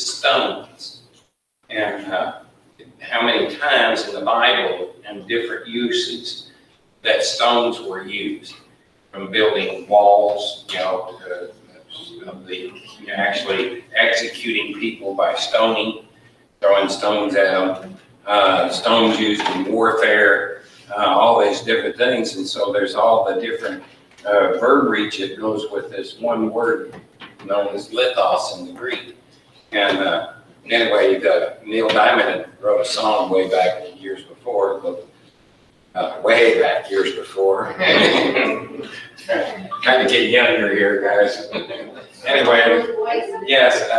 stones. And how many times in the Bible and different uses that stones were used, from building walls, to actually executing people by stoning, throwing stones at them, stones used in warfare, all these different things. And so there's all the different verbiage that goes with this one word known as lithos in the Greek. And anyway, Neil Diamond wrote a song way back years before, Trying to get younger here, guys. Anyway, yes,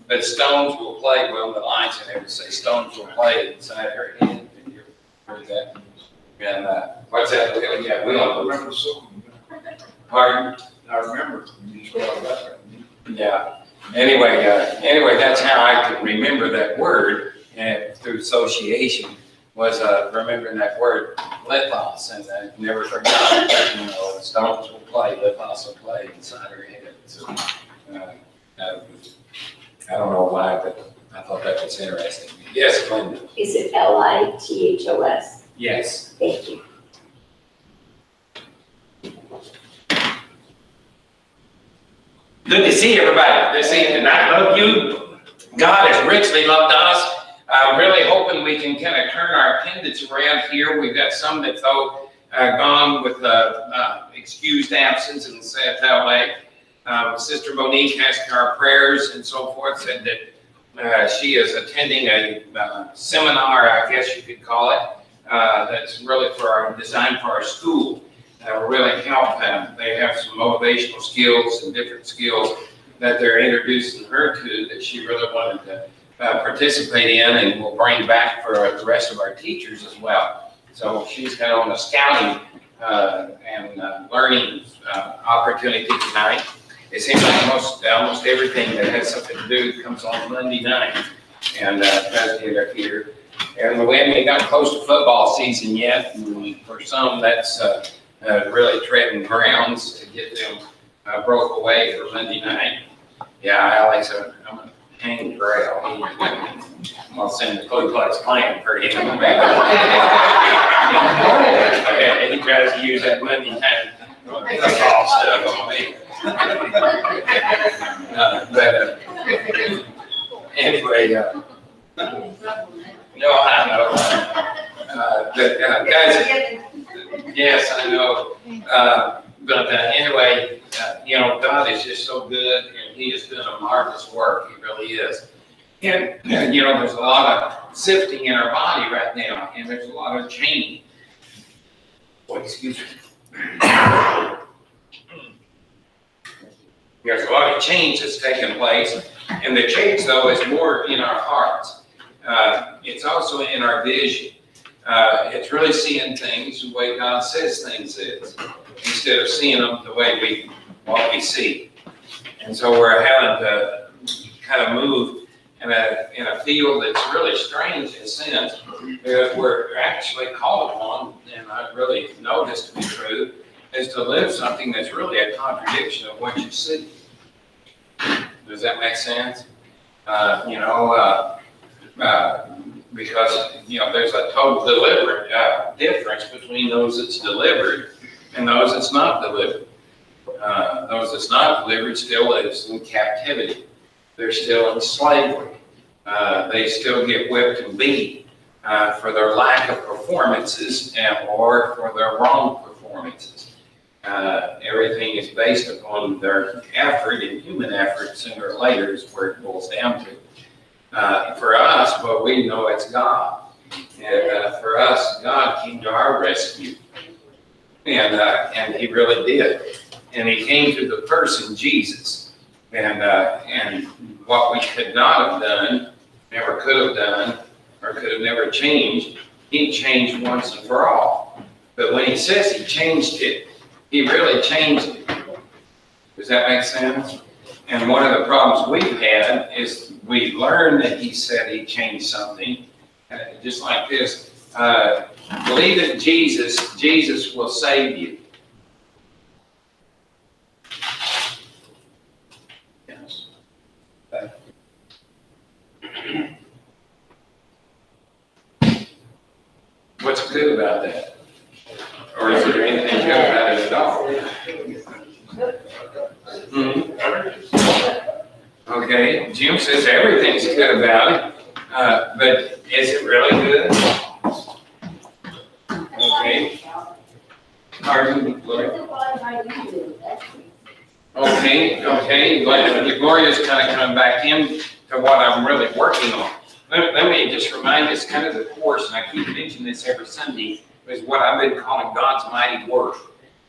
but stones will play. Well, the lines in there would say stones will play inside her head. Have you heard that? And what's that? Yeah, we don't remember the song. Pardon? I remember. Yeah. Anyway, that's how I can remember that word through association. Was remembering that word lithos, and I never forgot. Stones will play, lithos will play inside her head. So, I don't know why, but I thought that was interesting. Yes, Linda. Is it Lithos? Yes. Thank you. Good to see everybody this evening. I love you. God has richly loved us. I'm really hoping we can kind of turn our attendance around here. We've got some that though gone with excused absence and said that way. Sister Monique asked our prayers and so forth, said that she is attending a seminar, I guess you could call it, that's really designed for our school. Really help them. They have some motivational skills and different skills that they're introducing her to that she really wanted to participate in, and will bring back for the rest of our teachers as well. So she's kind of on a scouting and learning opportunity tonight. It seems like almost everything that has something to do comes on Monday night, and tries to get up here. And we haven't got close to football season yet. And for some, that's really treading grounds to get them broke away for Monday night. Yeah, Alex, I'm a hang grail. I'll send the Ku Klux Klan for him. And he tries to use that Monday night football stuff on me. Anyway, no, I know. Guys, yes, I know. But anyway, God is just so good, and He is doing a marvelous work. He really is. And there's a lot of sifting in our body right now, and there's a lot of change. Boy, excuse me. There's a lot of change that's taking place, and the change, though, is more in our hearts. It's also in our vision. It's really seeing things the way God says things is, instead of seeing them the way what we see. And so we're having to kind of move in a field that's really strange in a sense, because we're actually called upon, and I've really noticed to be true, is to live something that's really a contradiction of what you see. Does that make sense? Because there's a total deliberate difference between those that's delivered and those that's not delivered. Those that's not delivered still lives in captivity. They're still in slavery. They still get whipped and beat for their lack of performances or for their wrong performances. Everything is based upon their effort, and human effort sooner or later is where it boils down to. For us, well, we know it's God. And for us, God came to our rescue. And He really did. And He came to the person, Jesus. And what we could not have done, never could have done, or could have never changed, He changed once and for all. But when He says He changed it, He really changed it. Does that make sense? And one of the problems we've had is we learned that He said He changed something, just like this. Believe in Jesus, Jesus will save you. Yes. Okay, Jim says everything's good about it, but is it really good? Okay. Pardon, Gloria? Okay, Gloria's kind of coming back in to what I'm really working on. Let me just remind us kind of the course, and I keep mentioning this every Sunday, is what I've been calling God's mighty work.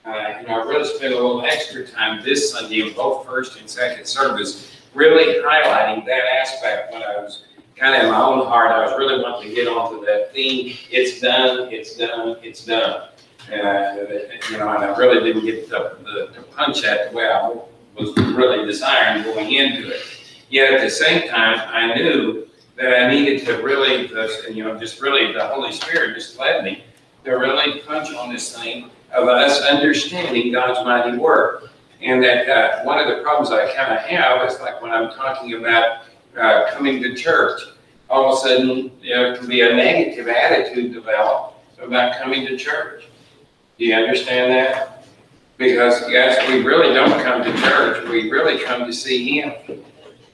And I really spent a little extra time this Sunday in both first and second service, really highlighting that aspect. When I was kind of in my own heart, I was really wanting to get onto that theme. It's done, it's done, it's done. And I really didn't get to punch that the way I was really desiring going into it. Yet at the same time, I knew that I needed to really, just really the Holy Spirit just led me to really punch on this thing of us understanding God's mighty work. And that one of the problems I kind of have is like when I'm talking about coming to church, all of a sudden there can be a negative attitude developed about coming to church. Do you understand that? Because, guys, we really don't come to church. We really come to see Him.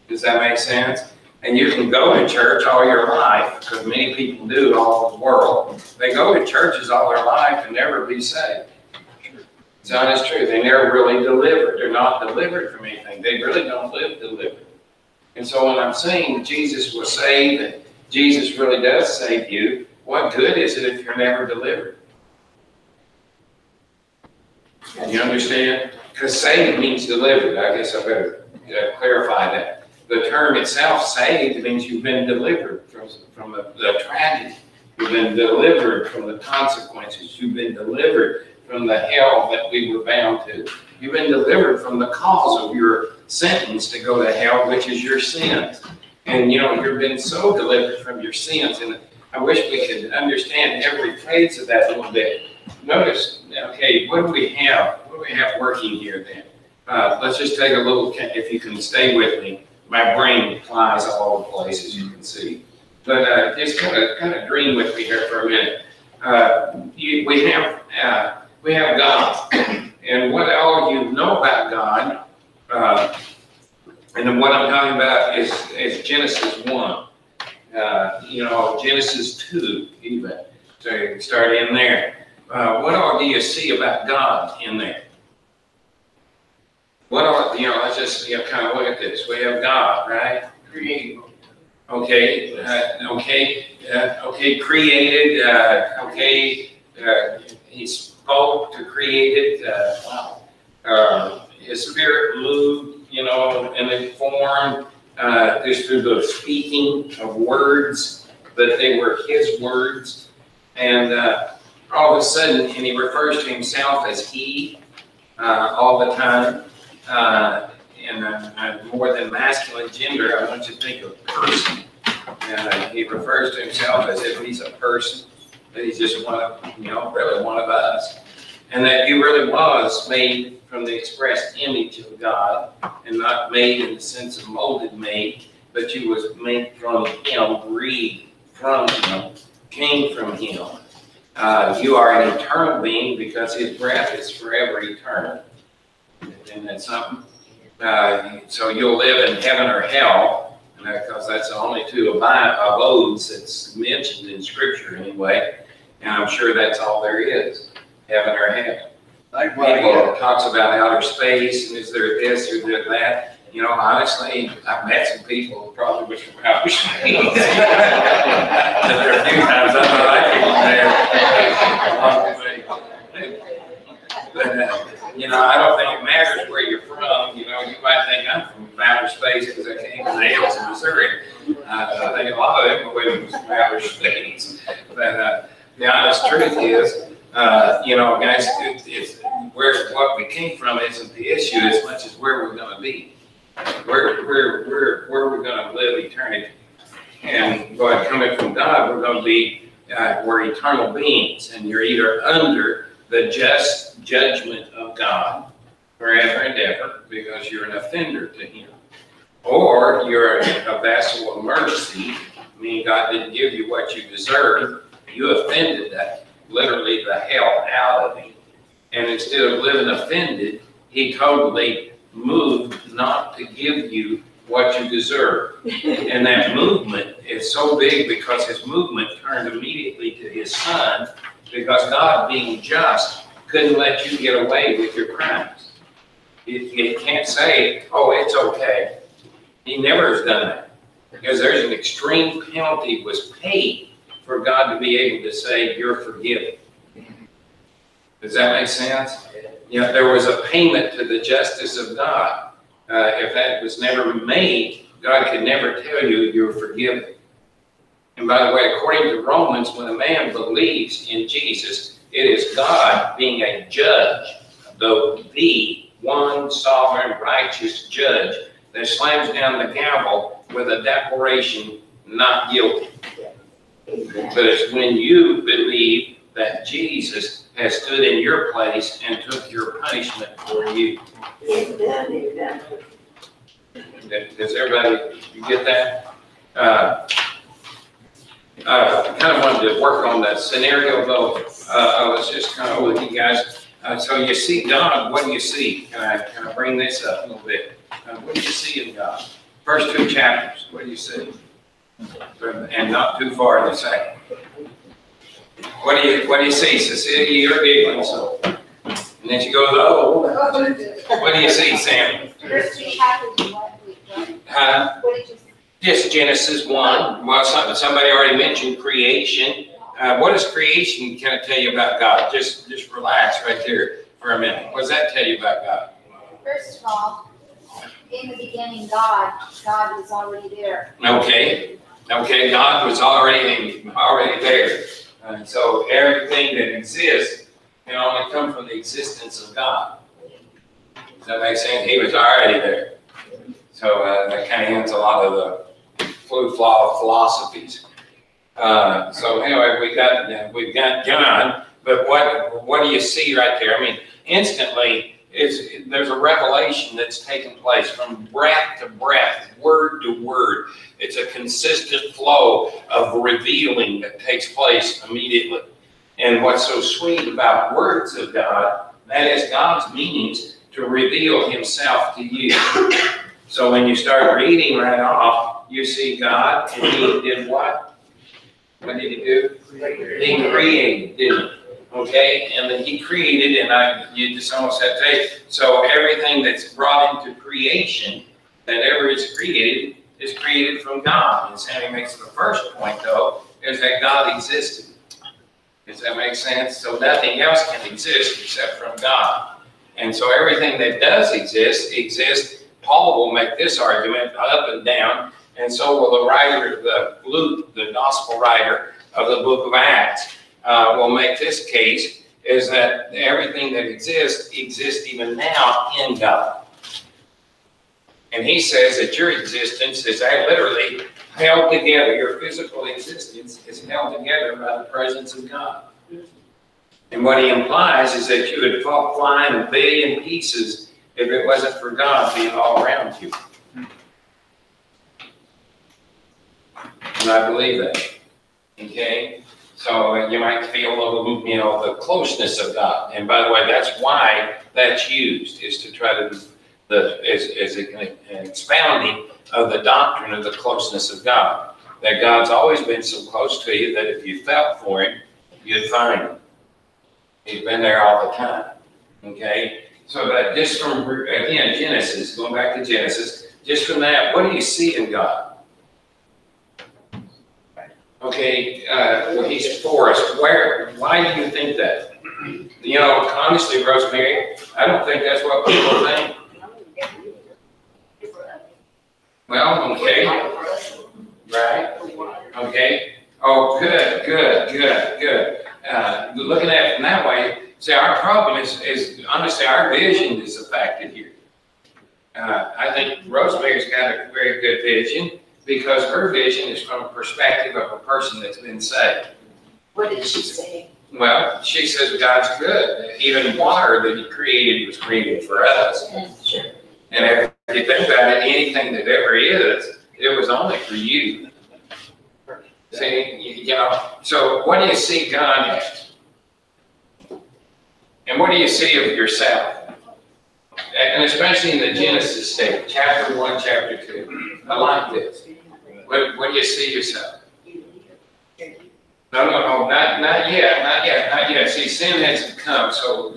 Does that make sense? And you can go to church all your life, because many people do all over the world. They go to churches all their life and never be saved. It's honest truth. They never really delivered. They're not delivered from anything. They really don't live delivered. And so when I'm saying Jesus was saved, and Jesus really does save you, what good is it if you're never delivered? You understand? Because saved means delivered. I guess I better clarify that. The term itself, saved, means you've been delivered from the tragedy. You've been delivered from the consequences. You've been delivered from the hell that we were bound to. You've been delivered from the cause of your sentence to go to hell, which is your sins. And you've been so delivered from your sins. And I wish we could understand every phase of that a little bit. Notice, okay, what do we have? What do we have working here then? Let's just take a little, if you can stay with me. My brain flies all over the place, as you can see. But just kind of dream with me here for a minute. We have God. And what all you know about God, and then what I'm talking about is Genesis 1. Genesis 2 even. So you can start in there. What all do you see about God in there? What all, let's just kind of look at this. We have God, right? Created. Okay, created. He spoke to create it. His spirit moved, and it formed just through the speaking of words, that they were His words. And all of a sudden, and He refers to Himself as He all the time. And more than masculine gender, I want you to think of person. And He refers to Himself as if He's a person, that He's just really one of us. And that He really was made from the express image of God, and not made in the sense of molded made, but He was made from Him, breathed from Him, came from Him. You are an eternal being because His breath is forever eternal. Isn't that something? So you'll live in heaven or hell, because that's the only two abodes that's mentioned in Scripture anyway. And I'm sure that's all there is, heaven or hell. People talks about outer space, and is there this or there that. Honestly, I've met some people who probably wish from outer space. There are a few times I thought I could go there. But, I don't think it matters where you're from. You might think I'm from outer space because I came from the hills of Missouri. I think a lot of them are from outer space. But the honest truth is, guys, it's what we came from isn't the issue as much as where we're going to be. Where we're going to live eternity. And by coming from God, we're going to be, we're eternal beings, and you're either under the just judgment of God forever and ever because you're an offender to Him, or you're a vessel of mercy, meaning God didn't give you what you deserved. You offended that, literally the hell out of Him. And instead of living offended, He totally moved not to give you what you deserve. And that movement is so big because his movement turned immediately to his son, because God, being just, couldn't let you get away with your crimes. You can't say, oh, it's okay. He never has done that, because there's an extreme penalty was paid for God to be able to say, you're forgiven. Does that make sense? You know, there was a payment to the justice of God. If that was never made, God could never tell you you're forgiven. And by the way, according to Romans, when a man believes in Jesus, it is God being a judge, the one sovereign righteous judge, that slams down the gavel with a declaration, not guilty. But it's when you believe that Jesus has stood in your place and took your punishment for you. Amen. Does everybody, you get that? I kind of wanted to work on that scenario, though. I was just kind of with you guys. So you see God, what do you see? Can I bring this up a little bit? What do you see in God? First 2 chapters, what do you see? And not too far in the second. What do you see, Cecilia? You're giggling, so. And then she goes, oh. What do you see, Sam? First 2 chapters of what we've done. What did you see? Just Genesis 1. Well, somebody already mentioned creation. What does creation kind of tell you about God? Just relax right there for a minute. What does that tell you about God? First of all, in the beginning, God was already there. Okay, God was already there. So everything that exists can only come from the existence of God. Does that make sense? He was already there. So that kind of ends a lot of the flu-flaw philosophies. So anyway, we've got God, but what do you see right there? I mean, instantly, there's a revelation that's taken place from breath to breath, word to word. It's a consistent flow of revealing that takes place immediately. And what's so sweet about words of God, that is God's means to reveal himself to you. So when you start reading right off, you see God, and he did what? What did he do? He created, didn't he? Okay, and then he created, and you just almost had to say, so everything that's brought into creation, that ever is created from God. And Sammy makes the first point, though, is that God existed. Does that make sense? So nothing else can exist except from God. And so everything that does exist exists. Paul will make this argument up and down, and so will the writer, Luke, the gospel writer of the book of Acts, will make this case, is that everything that exists even now in God. And he says that your existence is literally held together, your physical existence is held together by the presence of God. And what he implies is that you would fly in a billion pieces if it wasn't for God being all around you. And I believe that. Okay? So you might feel a little, the closeness of God. And by the way, that's why that's used, is to try to as an expounding of the doctrine of the closeness of God. That God's always been so close to you that if you felt for him, you'd find him. He's been there all the time. Okay? So that just from, again, Genesis, going back to Genesis, just from that, what do you see in God? Okay, well, he's for us. Why do you think that? Honestly, Rosemary, I don't think that's what people think. Well, okay. Right? Okay. Oh, good. Looking at it from that way, see, our problem is honestly, our vision is affected here. I think Rosemary's got a very good vision because her vision is from a perspective of a person that's been saved. What did she say? Well, she says God's good. Even water that he created was created for us. Sure. And if you think about it, anything that ever is, it was only for you. See, so what do you see God as? And what do you see of yourself? And especially in the Genesis state, chapter 1, chapter 2. I like this. What do you see yourself? No, not yet. See, sin hasn't come, so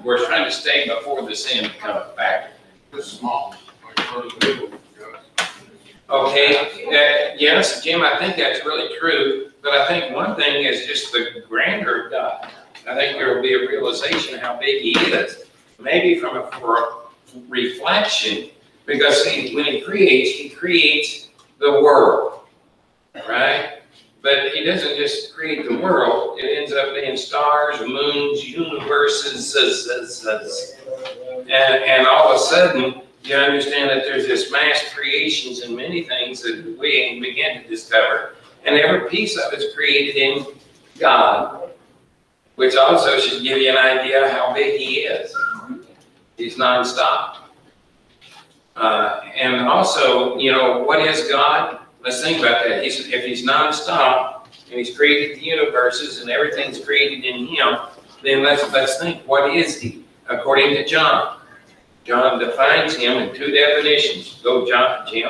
we're trying to stay before the sin comes back. Okay, yes, Jim, I think that's really true, but I think one thing is just the grandeur of God. I think there will be a realization how big He is, maybe for a reflection, because when He creates the world, right? But He doesn't just create the world, it ends up being stars, moons, universes, and all of a sudden, you understand that there's this mass creations and many things that we begin to discover, and every piece of it's created in God, which also should give you an idea how big He is. He's nonstop. And also, what is God? Let's think about that. If He's nonstop and He's created the universes and everything's created in Him, then let's think, what is He? According to John. John defines Him in two definitions. Go, Jim.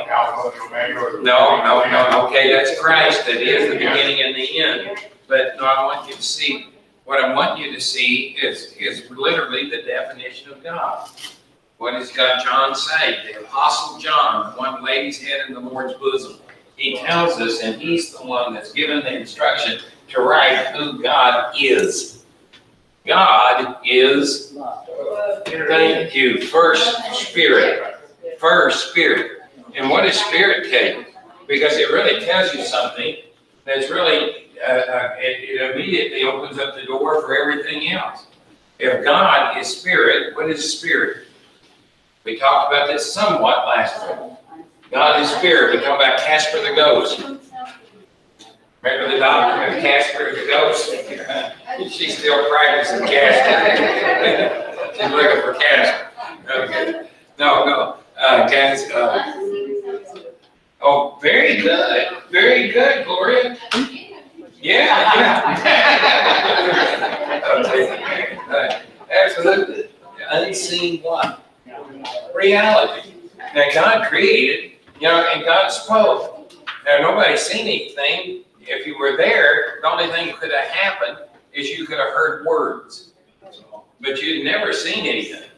No. Okay, that's Christ. That is the beginning and the end. But no, I want you to see, what I want you to see is literally the definition of God. What does John say? The Apostle John, the one who laid his head in the Lord's bosom. He tells us, and he's the one that's given the instruction to write who God is. God is, thank you, first Spirit. First Spirit. And what does Spirit tell you? Because it really tells you something that's really, it immediately opens up the door for everything else. If God is Spirit, what is Spirit? We talked about this somewhat last week. God is Spirit. We talked about Casper the Ghost. Remember the doctrine of Casper the Ghost? She's still practicing Casper. She's looking for Casper. Okay. No. Guys. Oh, very good. Very good, Gloria. Yeah. Okay. Absolutely. Unseen what? Reality. Now, God created, and God spoke. Now, nobody's seen anything. If you were there, the only thing that could have happened is you could have heard words. But you'd never seen anything.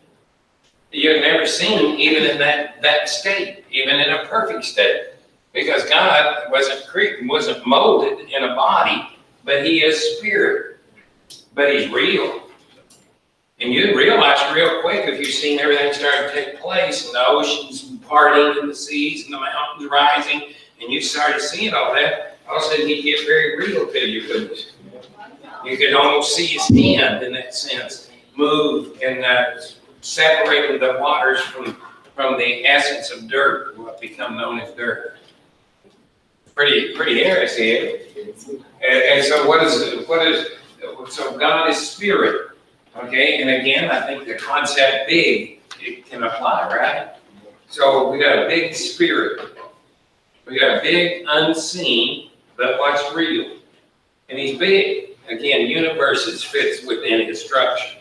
You'd never seen even in that state, even in a perfect state. Because God wasn't molded in a body, but He is Spirit. But He's real. And you'd realize real quick if you've seen everything starting to take place, and the oceans parting, and the seas, and the mountains rising, and you started seeing all that, all of a sudden He'd get very real to you. You could almost see His hand in that sense, move and separating the waters from the essence of dirt, what become known as dirt. Pretty interesting. And so so God is Spirit. Okay, and again, I think the concept big, it can apply, right? So we got a big Spirit. We got a big unseen, but what's real. And He's big. Again, universes fits within His structure.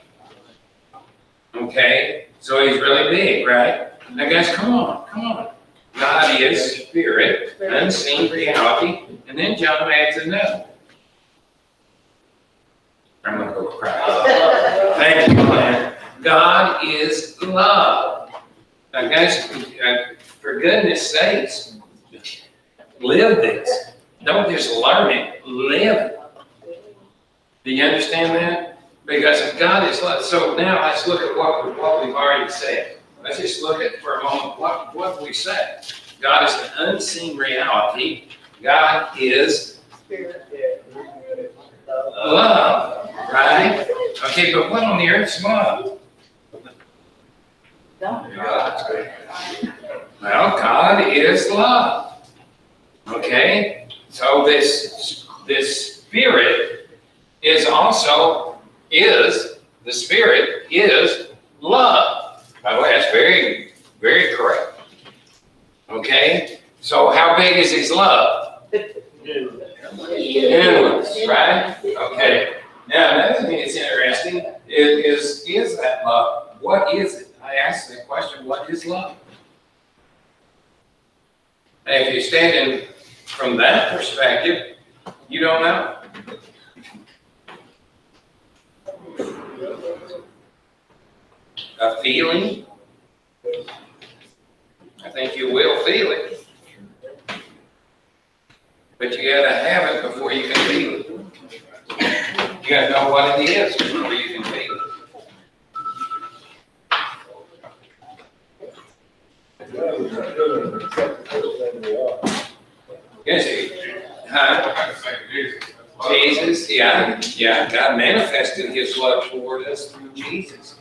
Okay, so He's really big, right? Now guys, come on. God is Spirit, unseen reality, and then John adds another. I'm going to go cry. Thank you, Glenn. God is love. Now, guys, for goodness sakes, live this. Don't just learn it, live it. Do you understand that? Because God is love. So now let's look at what we've already said. Let's just look at for a moment what we said. God is an unseen reality. God is love, right? Okay, but what on the earth is love? Well, God is love. Okay, so this Spirit is the Spirit is love. By the way, that's very, very correct. Okay, so how big is His love? Endless, right? Okay. Now, another thing that's interesting is that love. What is it? I ask the question, what is love? And if you're standing from that perspective, you don't know. A feeling? I think you will feel it. But you gotta have it before you can feel it. You gotta know what it is before you can feel it. Yes, huh? Jesus, yeah, God manifested his love toward us through Jesus.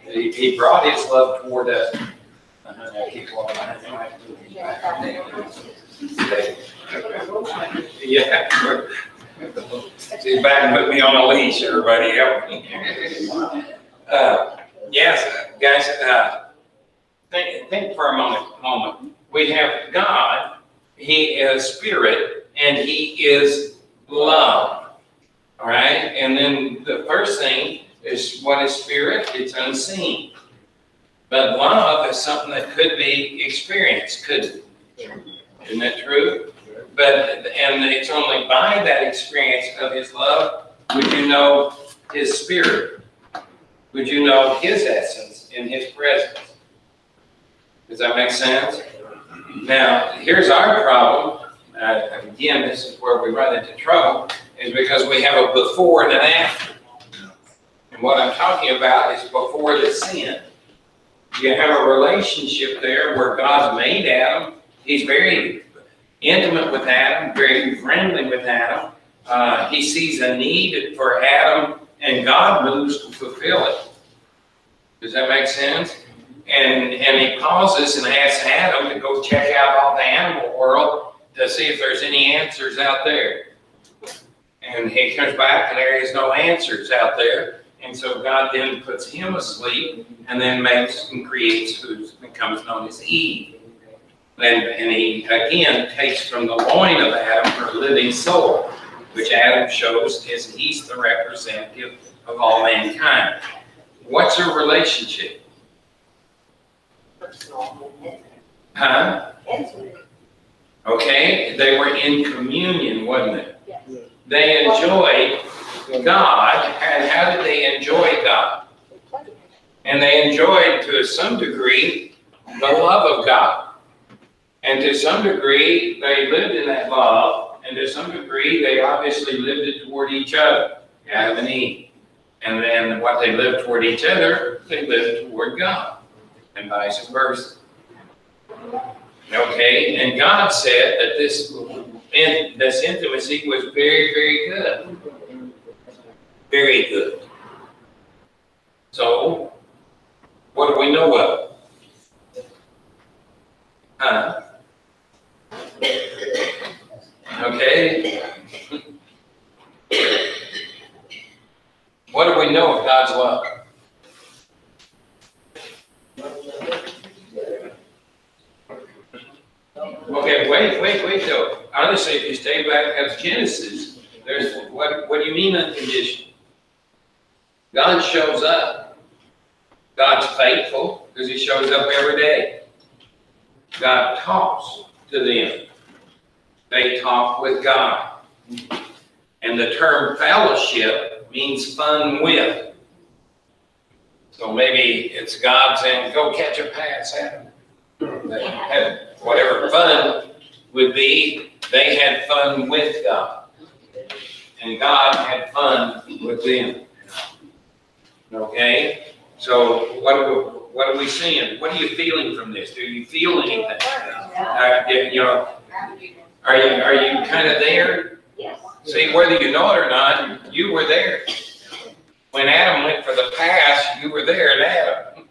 He brought his love toward us. Yeah. See, back and put me on a leash, everybody help me. Yes, guys, think for a moment. We have God, he is spirit, and he is love. All right? And then the first thing is, what is spirit? It's unseen. But love is something that could be experienced, couldn't it? Isn't that true? And it's only by that experience of his love would you know his spirit. Would you know his essence in his presence? Does that make sense? Now, here's our problem. Again, this is where we run into trouble, is because we have a before and an after. And what I'm talking about is before the sin. You have a relationship there where God made Adam. He's very intimate with Adam, very friendly with Adam. He sees a need for Adam, and God moves to fulfill it. Does that make sense? And he pauses and asks Adam to go check out all the animal world to see if there's any answers out there. And he comes back and there is no answers out there. And so God then puts him asleep and then makes and creates who becomes known as Eve. And he again takes from the loin of Adam her living soul, which Adam shows is he's the representative of all mankind. What's their relationship? Huh? Okay, they were in communion, wasn't it? They enjoyed God, and how did they enjoy God? And they enjoyed, to some degree, the love of God. And to some degree, they lived in that love, and to some degree, they obviously lived it toward each other, Adam and Eve. And then what they lived toward each other, they lived toward God, and vice versa. Okay, and God said that this intimacy was very, very good. Very good. So, what do we know of? Huh? Okay. What do we know of God's love? Okay, wait, though. Honestly, if you stay back at Genesis, there's what do you mean unconditional? God shows up. God's faithful because he shows up every day. God talks to them. They talk with God. And the term fellowship means fun with. So maybe it's God saying, go catch a pass, Adam. They had whatever fun would be, they had fun with God. And God had fun with them. Okay? So what are we seeing? What are you feeling from this? Do you feel anything? Are you kind of there? Yes. See, whether you know it or not, you were there. When Adam went for the pass, you were there in Adam.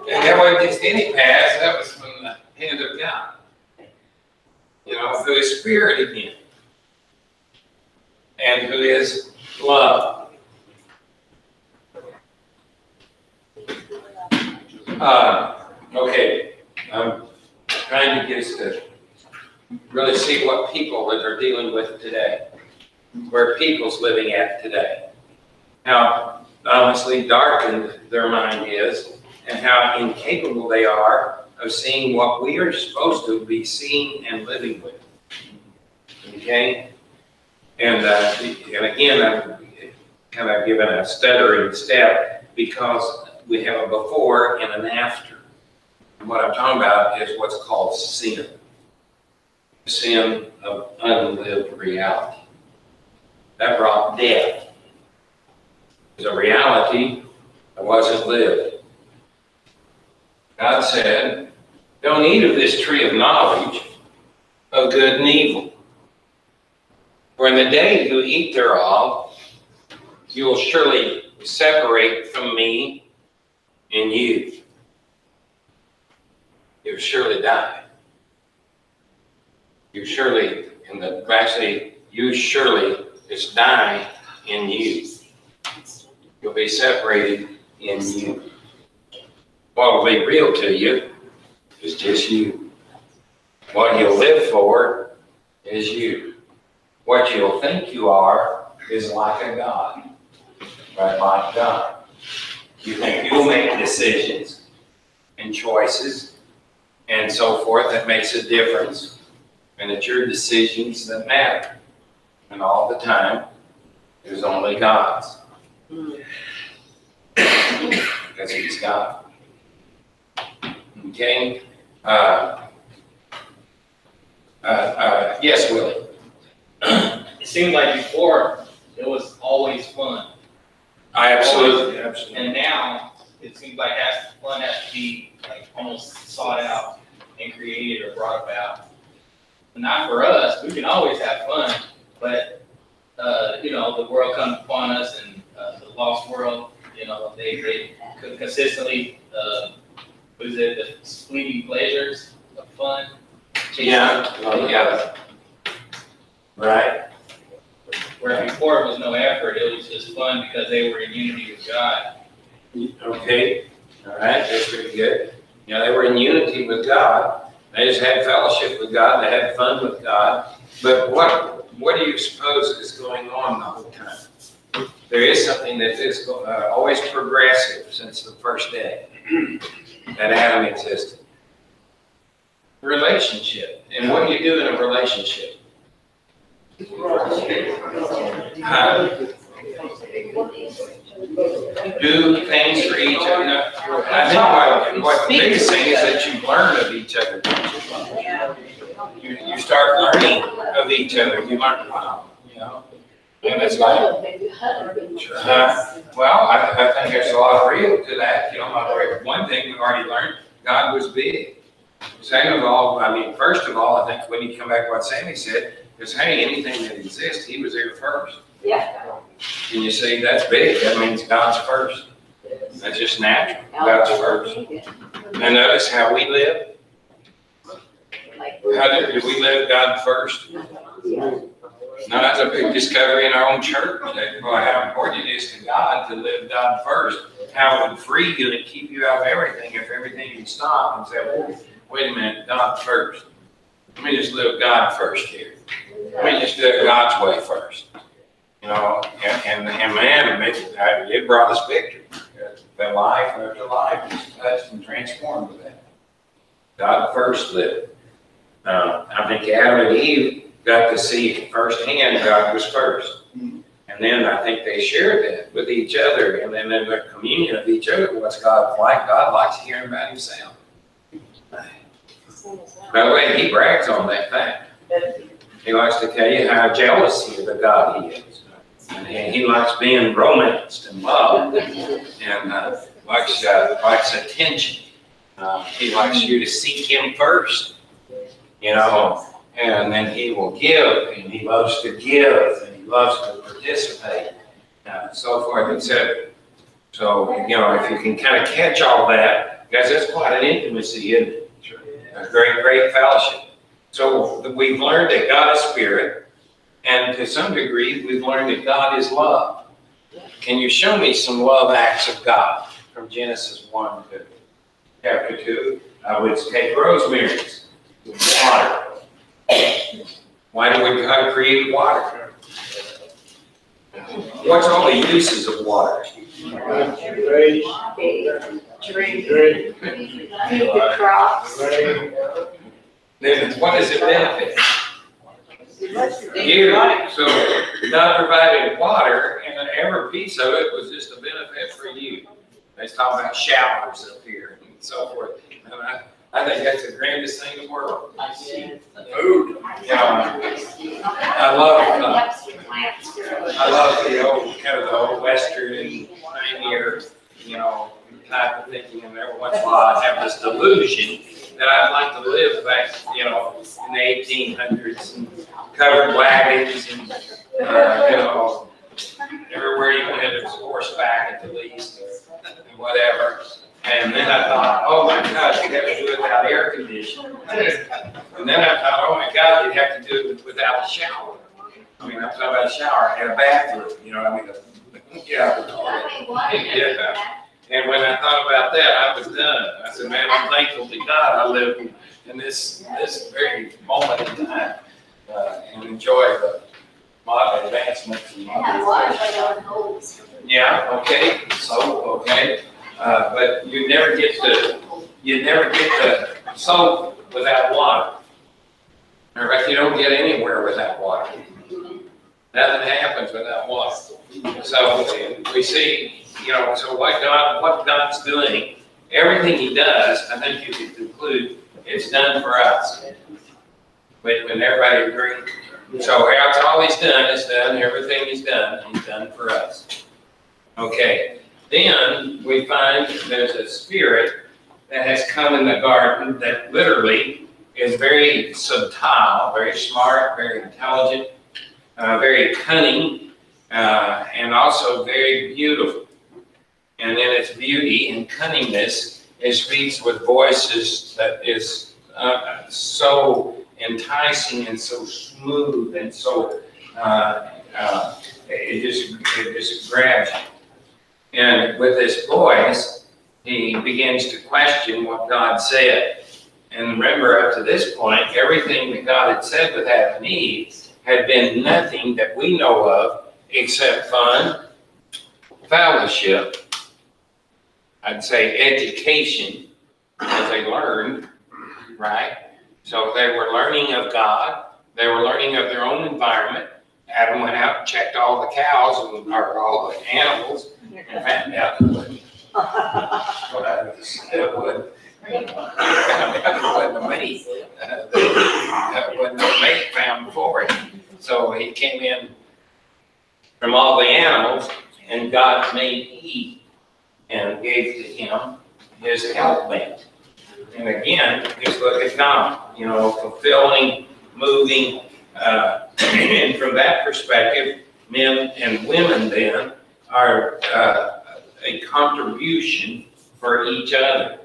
And that wasn't just any pass, that was from the hand of God. Through his spirit again. And who is love. Okay, I'm trying to get us to really see what people that are dealing with today. where people's living at today. How honestly darkened their mind is, and how incapable they are of seeing what we are supposed to be seeing and living with. Okay? And again, I'm kind of given a stuttering step because we have a before and an after. And what I'm talking about is what's called sin. Sin of unlived reality. That brought death. It's a reality that wasn't lived. God said, don't eat of this tree of knowledge of good and evil. For in the day you eat thereof, you will surely separate from me and you. You'll surely die. You surely, you surely is dying in you. You'll be separated in you. What will be real to you is just you. What you'll live for is you. What you'll think you are is like a God. Right, like God. You think you'll make decisions and choices and so forth that makes a difference. And it's your decisions that matter. And all the time, there's only God's. Because He's God. Okay? Yes, Willie. It seemed like before it was always fun. Absolutely. And now it seems like fun has to be like almost sought out and created or brought about. Not for us. We can always have fun, but the world comes upon us, and the lost world. They could consistently the fleeting pleasures of fun. Yeah. Right. Where before it was no effort, it was just fun because they were in unity with God. Okay. All right. That's pretty good. Yeah, they were in unity with God. They just had fellowship with God. They had fun with God. But what do you suppose is going on the whole time? There is something that is always progressive since the first day that Adam existed. Relationship. And what do you do in a relationship? Do things for each other. Now, I think what the biggest thing is that you learn of each other. You start learning of each other. You learn, wow, and it's like, well, I think there's a lot of real to that. One thing we've already learned, God was big. Second of all, first of all, I think when you come back to what Sammy said, is, hey, anything that exists, He was there first. Yeah. And you see, that's big. That means God's first. That's just natural. God's first. And notice how we live. How do we live God first? Now, that's a big discovery in our own church. How important it is to God to live God first. How it would free you and keep you out of everything if everything can stop and say, wait a minute, God first. Let me just live God first here. Let me just do it God's way first. And man, it brought us victory. The life after life is touched and transformed with that. God first lived. I think Adam and Eve got to see firsthand God was first. And then I think they shared that with each other. And then in the communion of each other, what's God like? God likes hearing about Himself. By the way, He brags on that fact. He likes to tell you how jealous of the God He is. And He likes being romanced and loved and likes attention. He likes you to seek Him first, and then He will give, and He loves to give, and He loves to participate, so forth and so on. So, if you can kind of catch all that, guys, that's quite an intimacy, isn't it? A great, great fellowship. So we've learned that God is spirit, and to some degree, we've learned that God is love. Can you show me some love acts of God from Genesis 1 to chapter 2? I would take Rosemary's water. Why do we God create water? What's all the uses of water? Drink, feed the crops. Then what does it benefit? You. You. So God provided water, and every piece of it was just a benefit for you. Let's talk about showers up here and so forth. And I think that's the grandest thing in the world. Food. I love the old, kind of the old Western pioneer, type of thinking, and every once in a while I have this delusion that I'd like to live back, in the 1800s, and covered wagons, and, everywhere you went, there was horseback at the least, and whatever. And then I thought, oh my gosh, you'd have to do it without air conditioning. And then I thought, oh my God, you'd have to do it without a shower. I mean, I'm talking about a shower, I had a bathroom, yeah. And when I thought about that, I was done. I said, man, I'm thankful to God I live in this very moment in time and enjoy the modern advancements. Yeah, okay, okay. But you never get to soap without water. In fact, you don't get anywhere without water. Nothing happens without water. So we see, so what God's doing, everything He does, I think you can conclude it's done for us. When everybody agrees. So after all He's done is done, everything He's done for us. Okay. Then we find there's a spirit that has come in the garden that literally is very subtle, very smart, very intelligent, very cunning, and also very beautiful. And in its beauty and cunningness, it speaks with voices that is so enticing and so smooth and so it just grabs you. And with this voice, he begins to question what God said. And remember, up to this point, everything that God had said with Adam and Eve had been nothing that we know of except fun, fellowship, I'd say education, as they learned, right? So they were learning of God. They were learning of their own environment. Adam went out and checked all the cows, or all the animals, and found out it wasn't the mate. Wasn't the mate found for it. So he came in from all the animals, and God made Eve and gave to him his helpmate. And again, just look at God, fulfilling, moving, and from that perspective, men and women then are a contribution for each other.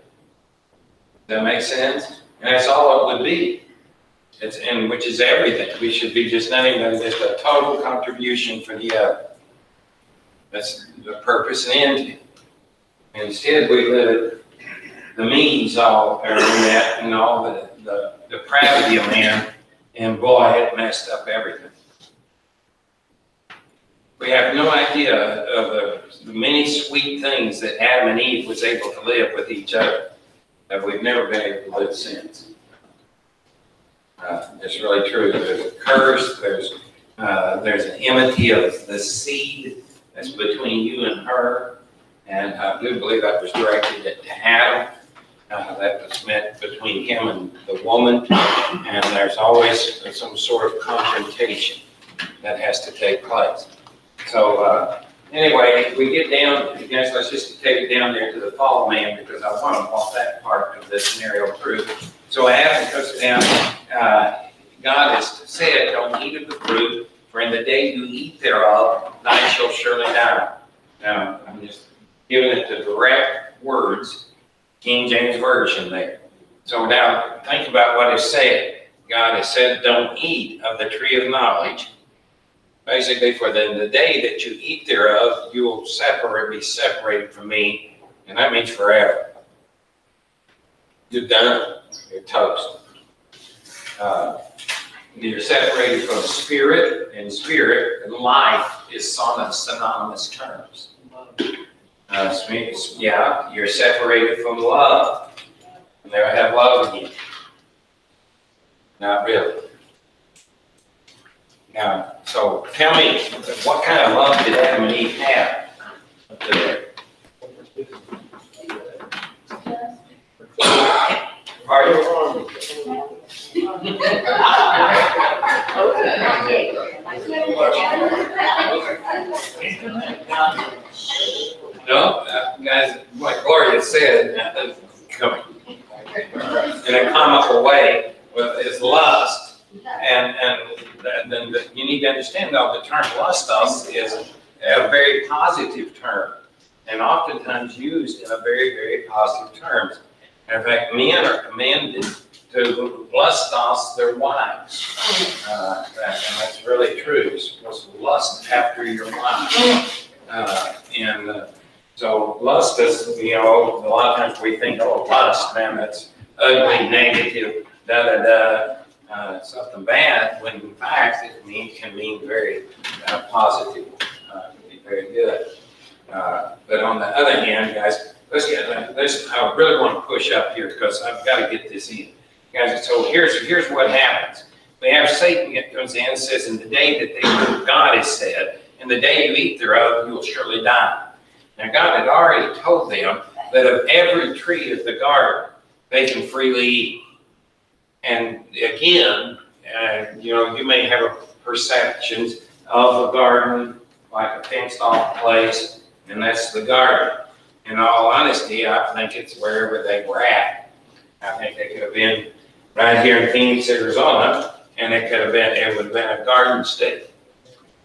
Does that make sense? And that's all it would be. Which is everything. We should be just nothing but just a total contribution for the other. That's the purpose and end. And instead, we live the means all are in that, and all the depravity of man, and boy, it messed up everything. We have no idea of the many sweet things that Adam and Eve was able to live with each other that we've never been able to live since. It's really true. There's a curse. There's an enmity of the seed that's between you and her, and I do believe that was directed at Adam. That was meant between him and the woman, and there's always some sort of confrontation that has to take place. So anyway, we get down, I guess let's just take it down there to the fall of man, because I want to walk that part of this scenario through. So Adam goes down, God has said, don't eat of the fruit, for in the day you eat thereof, thou shalt surely die. Now, I'm just giving it the direct words, King James Version there. So now, think about what is said. God has said, don't eat of the tree of knowledge. Basically, for the day that you eat thereof, you will be separated from me, and that means forever. You're done. You're toast. You're separated from spirit, and spirit and life is synonymous terms. Yeah, you're separated from love. You never have love again. Not really. Now, so tell me, what kind of love did Adam and Eve have up to there? Pardon? No, guys, like Gloria said, in a comical way, is lust. And then you need to understand, though, the term lustos is a very positive term, and oftentimes used in a very, very positive terms. In fact, men are commanded to lustos their wives. And that's really true. You're supposed to lust after your wife. So lust is, a lot of times we think, oh, lust, man, that's ugly, negative, something bad, when in fact it can mean very positive, be very good. But on the other hand, guys, I really want to push up here because I've got to get this in. Guys, so here's what happens. We have Satan that comes in and says, in the day that they do, God has said, in the day you eat thereof, you will surely die. Now God had already told them that of every tree of the garden, they can freely eat. And again, you may have perceptions of a garden like a fenced off place, and that's the garden. In all honesty, I think it's wherever they were at. I think they could have been right here in Phoenix, Arizona, and it would have been a garden state.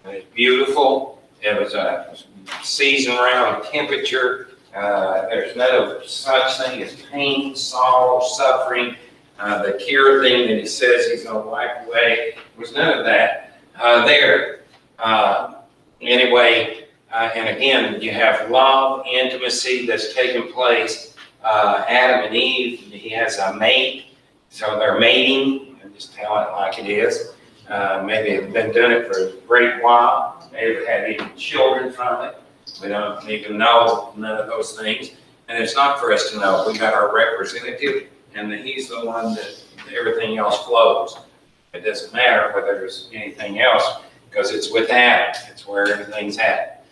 And it's beautiful. It was a season-round temperature. There's no such thing as pain, sorrow, suffering. The cure thing that he says he's going to wipe away, was none of that there. Anyway, and again, you have love, intimacy that's taking place. Adam and Eve, he has a mate, so they're mating. I'm just telling it like it is. Maybe they've been doing it for a great while. Maybe they've had even children from it. We don't even know none of those things. And it's not for us to know. We got our representative, and he's the one that everything else flows. It doesn't matter whether there's anything else, because it's with Adam. It's where everything's at.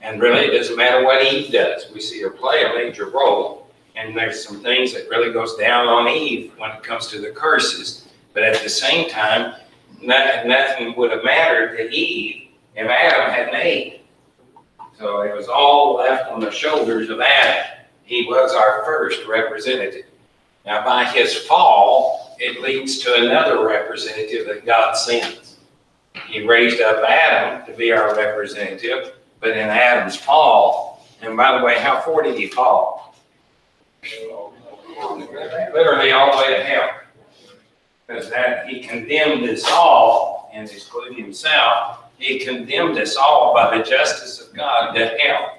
And really, it doesn't matter what Eve does. We see her play a major role, and there's some things that really goes down on Eve when it comes to the curses. But at the same time, nothing would have mattered to Eve if Adam hadn't ate. So it was all left on the shoulders of Adam. He was our first representative. Now, by his fall, it leads to another representative that God sends. He raised up Adam to be our representative, but in Adam's fall, and by the way, how far did he fall? Literally all the way to hell. Because he condemned us all, and including himself, he condemned us all by the justice of God to hell.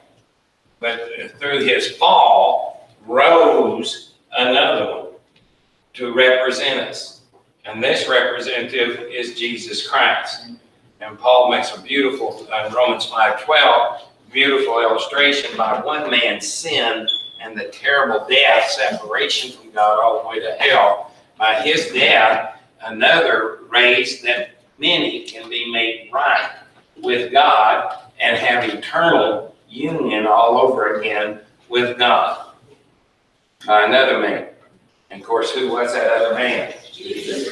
But through his fall, rose another one to represent us. And this representative is Jesus Christ. And Paul makes a beautiful, Romans 5:12, beautiful illustration by one man's sin and the terrible death, separation from God all the way to hell. By his death, another raised that many can be made right with God and have eternal union all over again with God. By another man. And of course, who was that other man? Jesus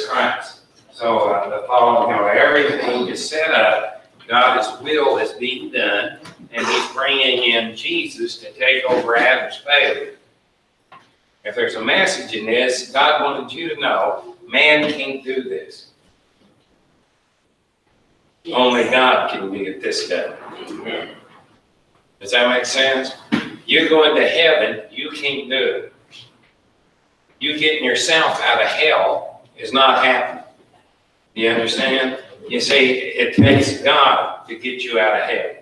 Christ. So the following, everything is set up. God's will is being done, and he's bringing in Jesus to take over Adam's failure. If there's a message in this, God wanted you to know, man can't do this. Only God can get this done. Does that make sense? You're going to heaven, you can't do it. You getting yourself out of hell is not happening. You understand? You see, it takes God to get you out of hell.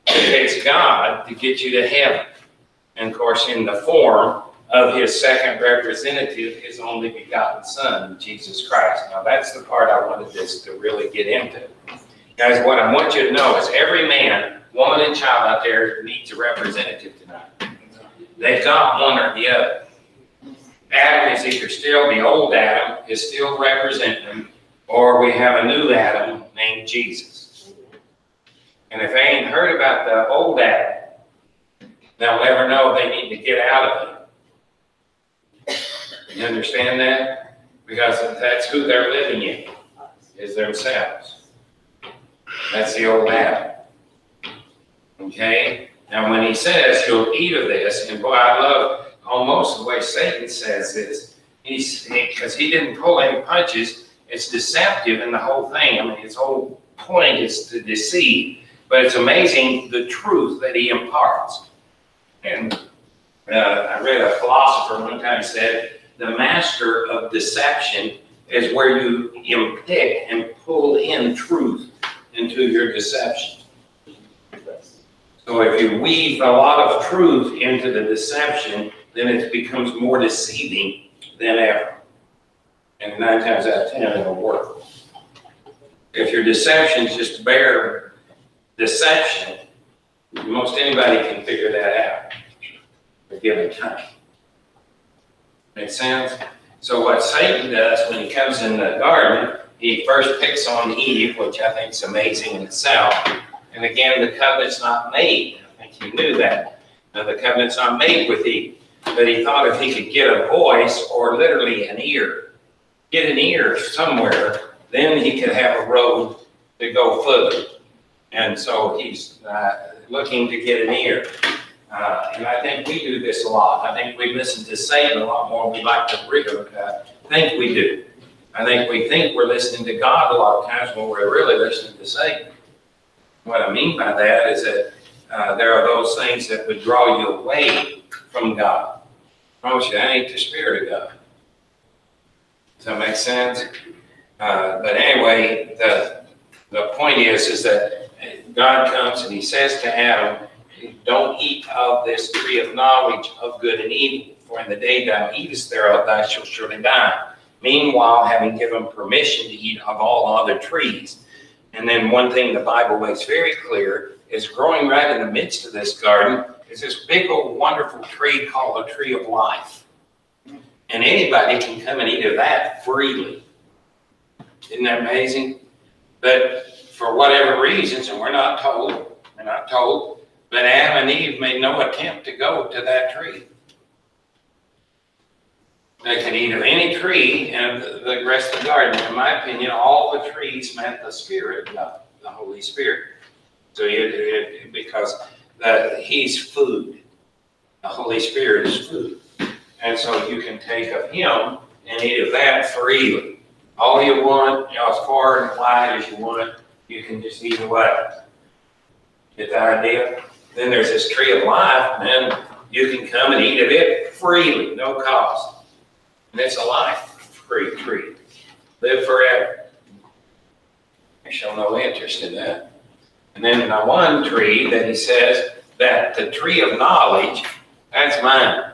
It takes God to get you to heaven. And of course, in the form of his second representative, his only begotten Son, Jesus Christ. Now that's the part I wanted this to really get into. Guys, what I want you to know is every man, woman, and child out there needs a representative tonight. They've got one or the other. Adam is either still, the old Adam is still representing, or we have a new Adam named Jesus. And if they ain't heard about the old Adam, they'll never know they need to get out of it. You understand that? Because that's who they're living in, is themselves. That's the old Adam. Okay? Now when he says he'll eat of this, and boy, I love almost the way Satan says this, because he didn't pull any punches, it's deceptive in the whole thing. I mean, his whole point is to deceive, but it's amazing the truth that he imparts. And I read a philosopher one time said, the master of deception is where you pick and pull in truth into your deception. So if you weave a lot of truth into the deception, then it becomes more deceiving than ever. And 9 times out of 10, it'll work. If your deception is just bare deception, most anybody can figure that out at a given time. Make sense? So what Satan does when he comes in the garden, he first picks on Eve, which I think is amazing in itself. And again, the covenant's not made. I think he knew that. Now, the covenant's not made with Eve. But he thought if he could get a voice or literally an ear, get an ear somewhere, then he could have a road to go further. And so he's looking to get an ear. And I think we do this a lot. I think we listen to Satan a lot more than we like to think we do. I think we think we're listening to God a lot of times when we're really listening to Satan. What I mean by that is that there are those things that would draw you away from God. I promise you, that ain't the Spirit of God. Does that make sense? But anyway, the point is that God comes and he says to Adam, don't eat of this tree of knowledge of good and evil, for in the day thou eatest thereof, thou shalt surely die. Meanwhile, having given permission to eat of all other trees. And then one thing the Bible makes very clear is growing right in the midst of this garden is this big old wonderful tree called the tree of life. And anybody can come and eat of that freely. Isn't that amazing? But for whatever reasons, and we're not told, but Adam and Eve made no attempt to go to that tree. They could eat of any tree in the rest of the garden. In my opinion, all the trees meant the Spirit of God, the Holy Spirit. So because he's food. The Holy Spirit is food. And so you can take of him and eat of that freely. All you want, as far and wide as you want, you can just eat away. Get the idea? Then there's this tree of life, and then you can come and eat of it freely, no cost. And it's a life-free tree. Live forever. I show no interest in that. And then the one tree that he says that the tree of knowledge, that's mine.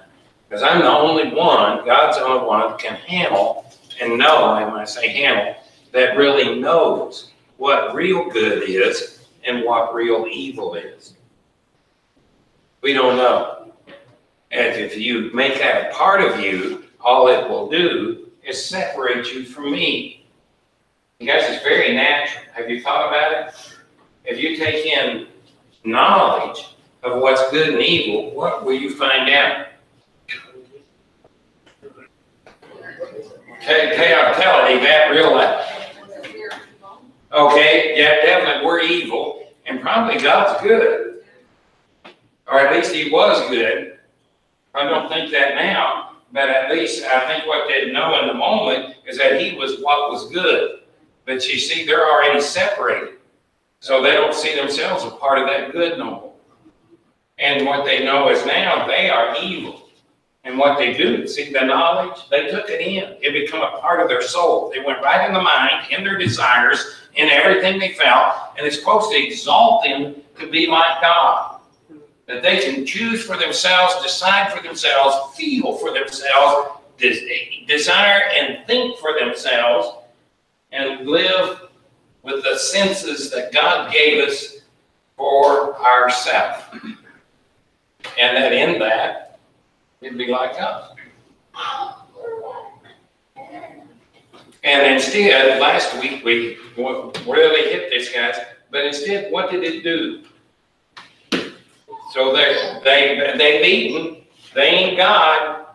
Because I'm the only one, God's the only one that can handle and know, and when I say handle, that really knows what real good is and what real evil is. We don't know. And if you make that a part of you, all it will do is separate you from me. You guys, it's very natural. Have you thought about it? If you take in knowledge of what's good and evil, what will you find out? Okay, I'm telling you that real loud. Okay, yeah, definitely we're evil, and probably God's good. Or at least he was good. I don't think that now, but at least I think what they know in the moment is that he was what was good. But you see, they're already separated. So they don't see themselves a part of that good no more. And what they know is now they are evil. And what they do, see the knowledge, they took it in. It became a part of their soul. They went right in the mind, in their desires, in everything they felt, and it's supposed to exalt them to be like God. that they can choose for themselves, decide for themselves, feel for themselves, desire and think for themselves, and live with the senses that God gave us for ourselves. And that in that, we'd be like God. And instead, last week we really hit this, guys, but instead, what did it do? So they've eaten, they ain't God,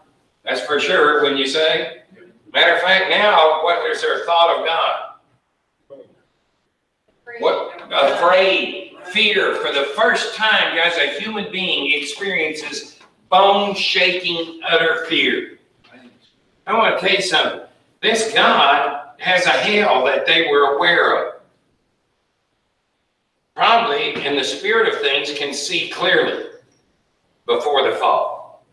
that's for sure, when you say. Matter of fact, now, what is their thought of God? What? Afraid, fear. For the first time, guys, a human being experiences bone-shaking, utter fear. I want to tell you something. This God has a hell that they were aware of. Probably, in the spirit of things, can see clearly before the fall.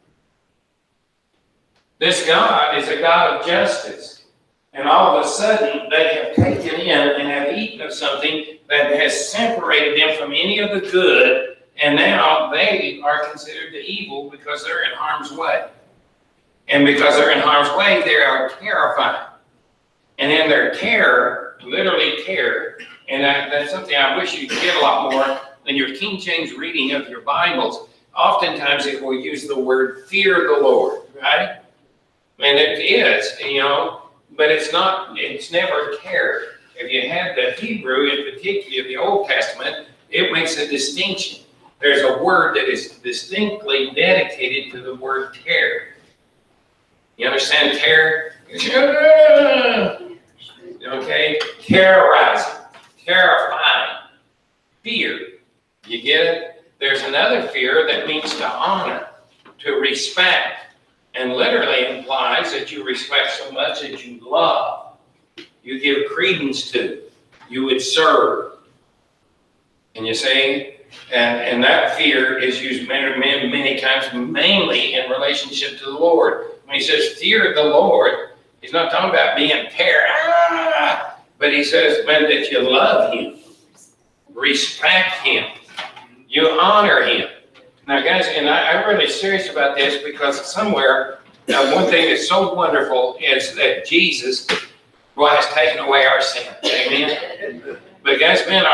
This God is a God of justice. And all of a sudden, they have taken in and have eaten of something that has separated them from any of the good, and now they are considered the evil because they're in harm's way. And because they're in harm's way, they are terrified. And in their terror, literally terror, and that's something I wish you could get a lot more than your King James reading of your Bibles. Oftentimes it will use the word fear the Lord, right? And it is, but it's not, it's never terror. If you have the Hebrew, in particular the Old Testament, it makes a distinction. There's a word that is distinctly dedicated to the word terror. You understand terror? Okay? Terrorizing, terrifying, fear. You get it? There's another fear that means to honor, to respect, and literally implies that you respect so much that you love, you give credence to, you would serve. And you say, and that fear is used many times, mainly in relationship to the Lord. When he says fear the Lord, he's not talking about being terror, but he says, man, that you love him, respect him, you honor him. Now, guys, and I'm really serious about this because somewhere, one thing that's so wonderful is that Jesus has taken away our sin. Amen. But guys, man,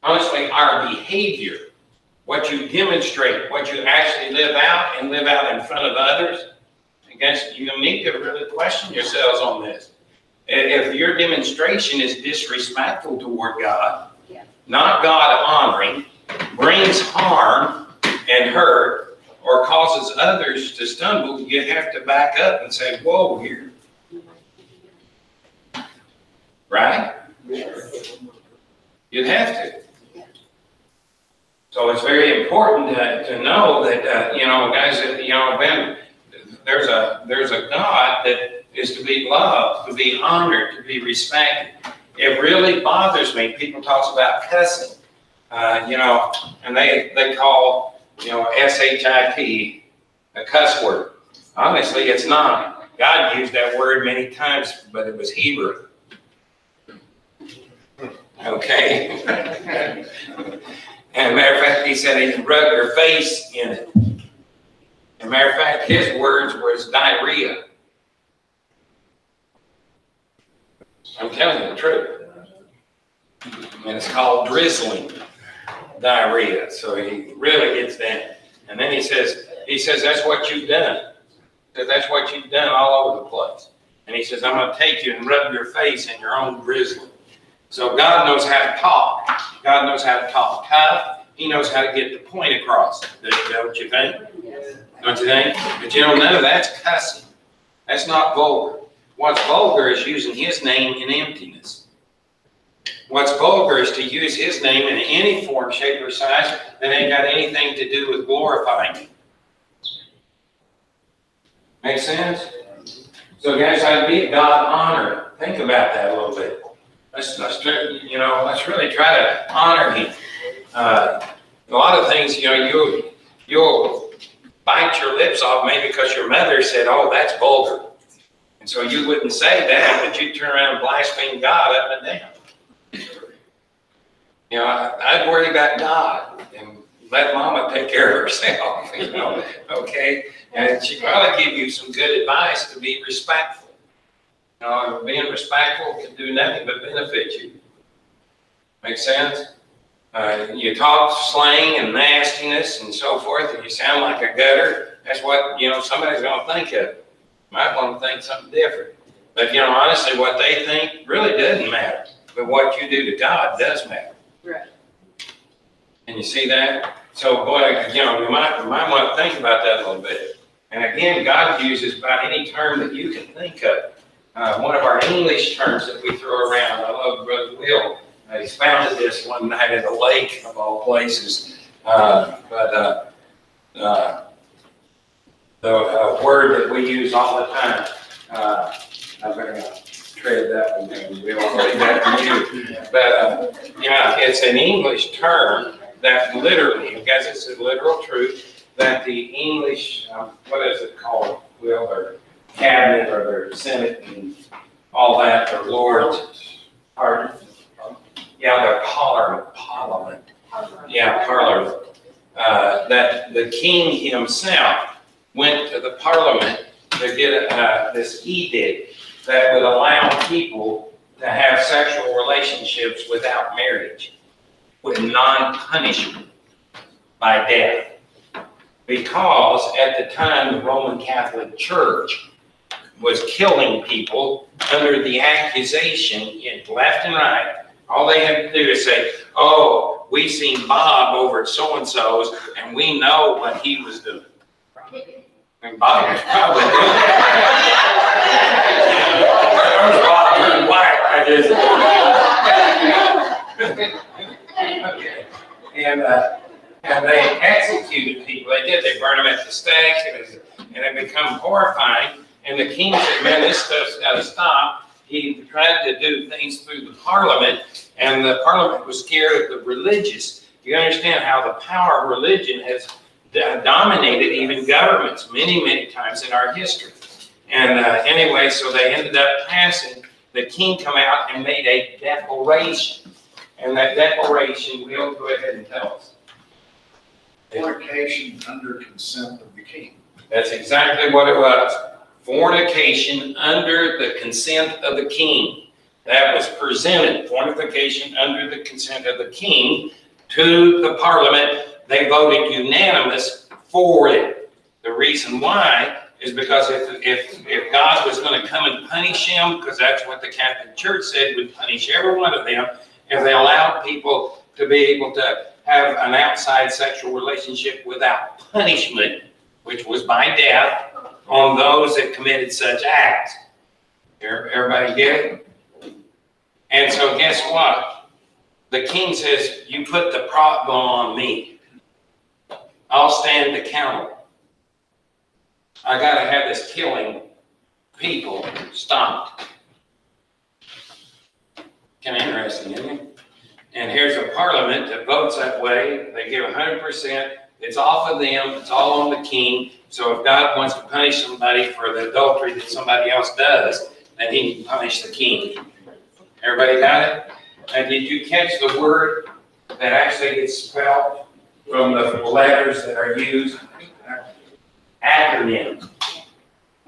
honestly, our behavior, what you demonstrate, what you actually live out and live out in front of others, I guess you need to really question yourselves on this. If your demonstration is disrespectful toward God, not God honoring, brings harm and hurt, or causes others to stumble, you have to back up and say, whoa, here. Right? You'd have to. So it's very important to know that, guys, when there's a God that is to be loved, to be honored, to be respected. It really bothers me. People talk about cussing, and they call, SHIT a cuss word. Honestly, it's not. God used that word many times, but it was Hebrew. Okay. And matter of fact, he said he rubbed your face in it. And matter of fact, his words was diarrhea. I'm telling you the truth. And it's called drizzling diarrhea. So he really gets that. And then he says, that's what you've done. He says, that's what you've done all over the place. And he says, I'm going to take you and rub your face in your own drizzling. So God knows how to talk. God knows how to talk tough. He knows how to get the point across. Don't you think? Don't you think? But none of that's cussing. That's not vulgar. What's vulgar is using his name in emptiness. What's vulgar is to use his name in any form, shape, or size that ain't got anything to do with glorifying him. Make sense? So guys, I'd be God honored. Think about that a little bit. Let's really try to honor him. A lot of things, you'll bite your lips off maybe because your mother said, oh, that's vulgar. And so you wouldn't say that, but you'd turn around and blaspheme God up and down. You know, I'd worry about God and let Mama take care of herself, you know, okay? And she'd probably give you some good advice to be respectful. You know, being respectful can do nothing but benefit you. Make sense? You talk slang and nastiness and so forth, and you sound like a gutter. That's what, you know, somebody's going to think of. Might want to think something different. But, you know, honestly, what they think really doesn't matter. But what you do to God does matter. Right. And you see that? So, boy, you know, you might want to think about that a little bit. And again, God uses about any term that you can think of. One of our English terms that we throw around, I love Brother Will. He founded this one night at a lake, of all places. The word that we use all the time, I'm going to trade that one, and we'll leave that to you. But, yeah, it's an English term that literally, because it's a literal truth, that the English, what is it called, Will, their cabinet or their senate and all that, their lords, pardon? Yeah, their parliament. Yeah, parliament. That the king himself went to the parliament to get this edict that would allow people to have sexual relationships without marriage, with non-punishment by death. Because at the time, the Roman Catholic Church was killing people under the accusation, left and right. All they had to do is say, oh, we seen Bob over at so-and-so's, and we know what he was doing. And Bob was probably doing it. Bob turned white, okay. And they executed people. They did. They burned them at the stake, and it became horrifying. And the king said, man, this stuff's got to stop. He tried to do things through the parliament, and the parliament was scared of the religious. You understand how the power of religion has dominated even governments many, many times in our history. And anyway, so they ended up passing, the king come out and made a declaration. And that declaration, we'll go ahead and tell us. Fornication under consent of the king. That's exactly what it was. Fornication under the consent of the king. That was presented, fornication under the consent of the king, to the parliament. They voted unanimous for it. The reason why is because if God was going to come and punish him, because that's what the Catholic Church said would punish every one of them, if they allowed people to be able to have an outside sexual relationship without punishment, which was by death, on those that committed such acts. Everybody get it? And so guess what? The king says, you put the problem on me. I'll stand accountable. I got to have this killing people stopped. Kind of interesting, isn't it? And here's a parliament that votes that way. They give 100%. It's off of them. It's all on the king. So if God wants to punish somebody for the adultery that somebody else does, then he can punish the king. Everybody got it? And did you catch the word that actually gets spelled from the letters that are used? Acronym.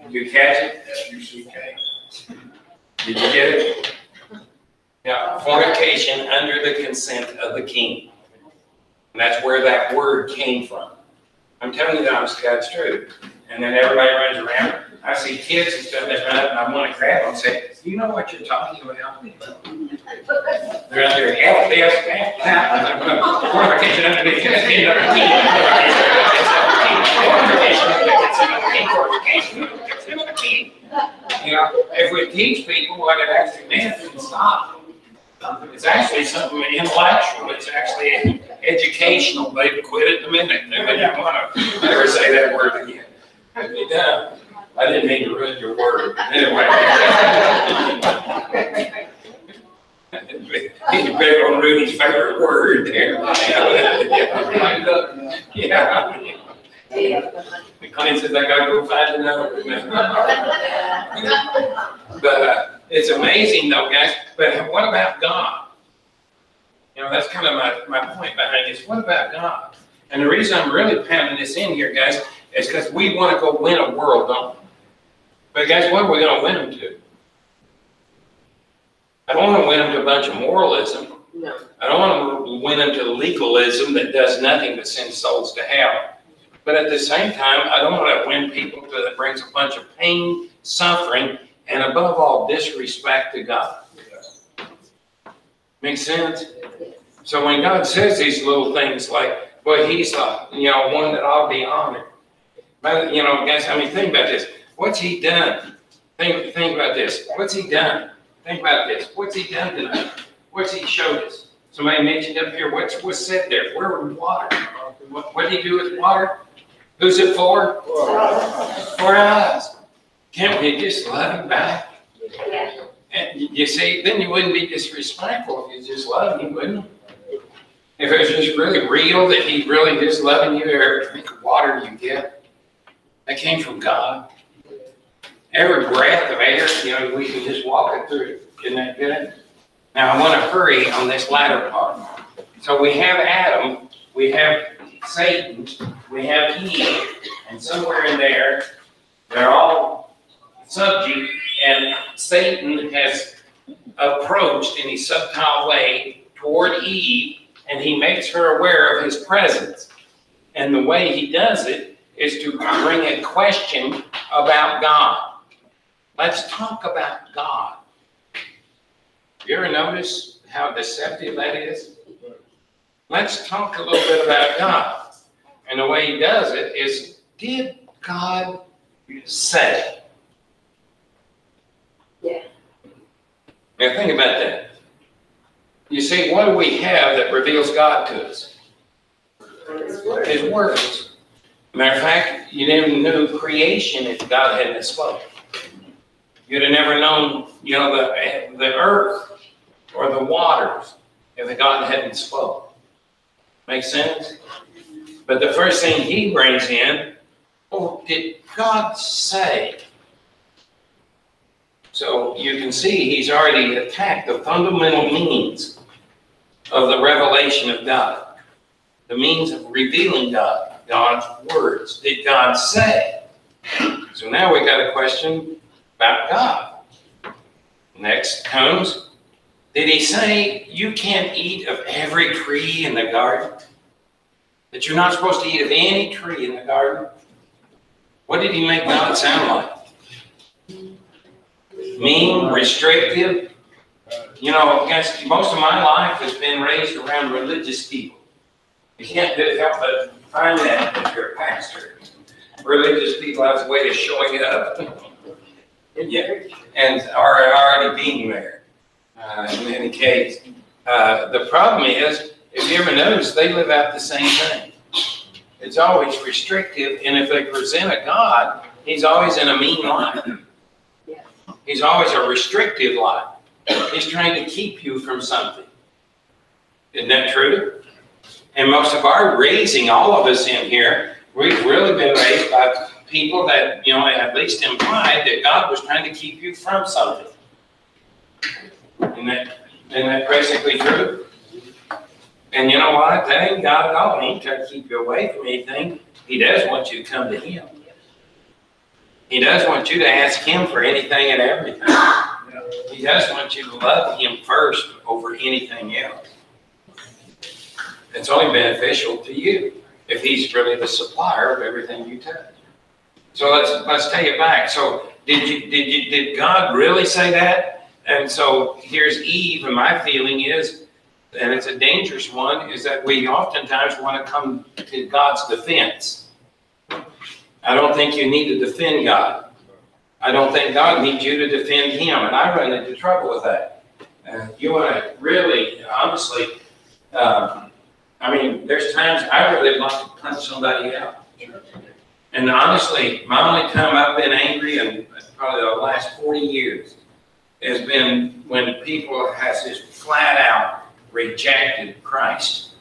Did you catch it? F-U-C-K. Did you get it? Yeah, fornication under the consent of the king. And that's where that word came from. I'm telling you the honest God's truth. And then everybody runs around. I see kids and stuff that run up and I want to grab them and say, you know what you're talking about? They're out there, fornication under the consent of the king. Fornication under the consent of the king. You know, if we teach people what it actually means, we can stop. It's actually something intellectual. It's actually educational. They'd quit it in a minute. They wouldn't want to never say that word again. It'd be done. I didn't mean to ruin your word. Anyway. He's big on Rudy's favorite word there. Yeah. The client says, I gotta go find another. But it's amazing though, guys. But what about God? You know, that's kind of my point behind this. What about God? And the reason I'm really pounding this in here, guys, is because we want to go win a world, don't we? But guys, what are we going to win them to? I don't want to win them to a bunch of moralism. No. I don't want to win them to legalism that does nothing but send souls to hell. But at the same time, I don't want to win people to that brings a bunch of pain, suffering, and above all, disrespect to God. Makes sense? So when God says these little things like, boy, he's one that ought to be honored. But, guys, I mean, think about this. What's he done? Think about this. What's he done? Think about this. What's he done tonight? What's he showed us? Somebody mentioned up here, what's said there? Where was water? What did he do with water? Who's it for? For us. Can't we just love him back? Yeah. And you see, then you wouldn't be disrespectful if you just loved him, wouldn't you? If it was just really real that he really is loving you, every drink of water you get, that came from God. Every breath of air, we can just walk it through. Isn't that good? Now I want to hurry on this latter part. So we have Adam, we have Satan, we have Eve, and somewhere in there, they're all subject, and Satan has approached in a subtle way toward Eve, and he makes her aware of his presence. And the way he does it is to bring a question about God. Let's talk about God. You ever notice how deceptive that is? Let's talk a little bit about God. And the way he does it is, did God say? Yeah. Now think about that. You see, what do we have that reveals God to us? His words. Matter of fact, you never knew creation if God hadn't spoken. You'd have never known, the earth or the waters if God hadn't spoken. Make sense? But the first thing he brings in, did God say? So you can see he's already attacked the fundamental means of the revelation of God. The means of revealing God, God's words. Did God say? So now we got a question about God. Next comes, did he say you can't eat of every tree in the garden? That you're not supposed to eat of any tree in the garden? What did he make God sound like? Mean, restrictive. Guys, most of my life has been raised around religious people. You can't help but find that if you're a pastor. Religious people have a way of showing up. Yeah, and are already being there in any case. The problem is, if you ever notice, they live out the same thing. It's always restrictive, and if they present a God, he's always in a mean light. He's always a restrictive light. He's trying to keep you from something. Isn't that true? And most of our raising, all of us in here, we've really been raised by people that, at least implied that God was trying to keep you from something. Isn't that basically true? And you know what? That ain't God at all. He ain't trying to keep you away from anything. He does want you to come to him. He does want you to ask him for anything and everything. He does want you to love him first over anything else. It's only beneficial to you if he's really the supplier of everything you touch. So let's take it back. So did God really say that? And so here's Eve, and my feeling is, and it's a dangerous one, is that we oftentimes want to come to God's defense. I don't think you need to defend God. I don't think God needs you to defend him, and I run into trouble with that. You want to really, honestly, there's times I really want to punch somebody out. And honestly, my only time I've been angry in probably the last 40 years has been when people has just flat out rejected Christ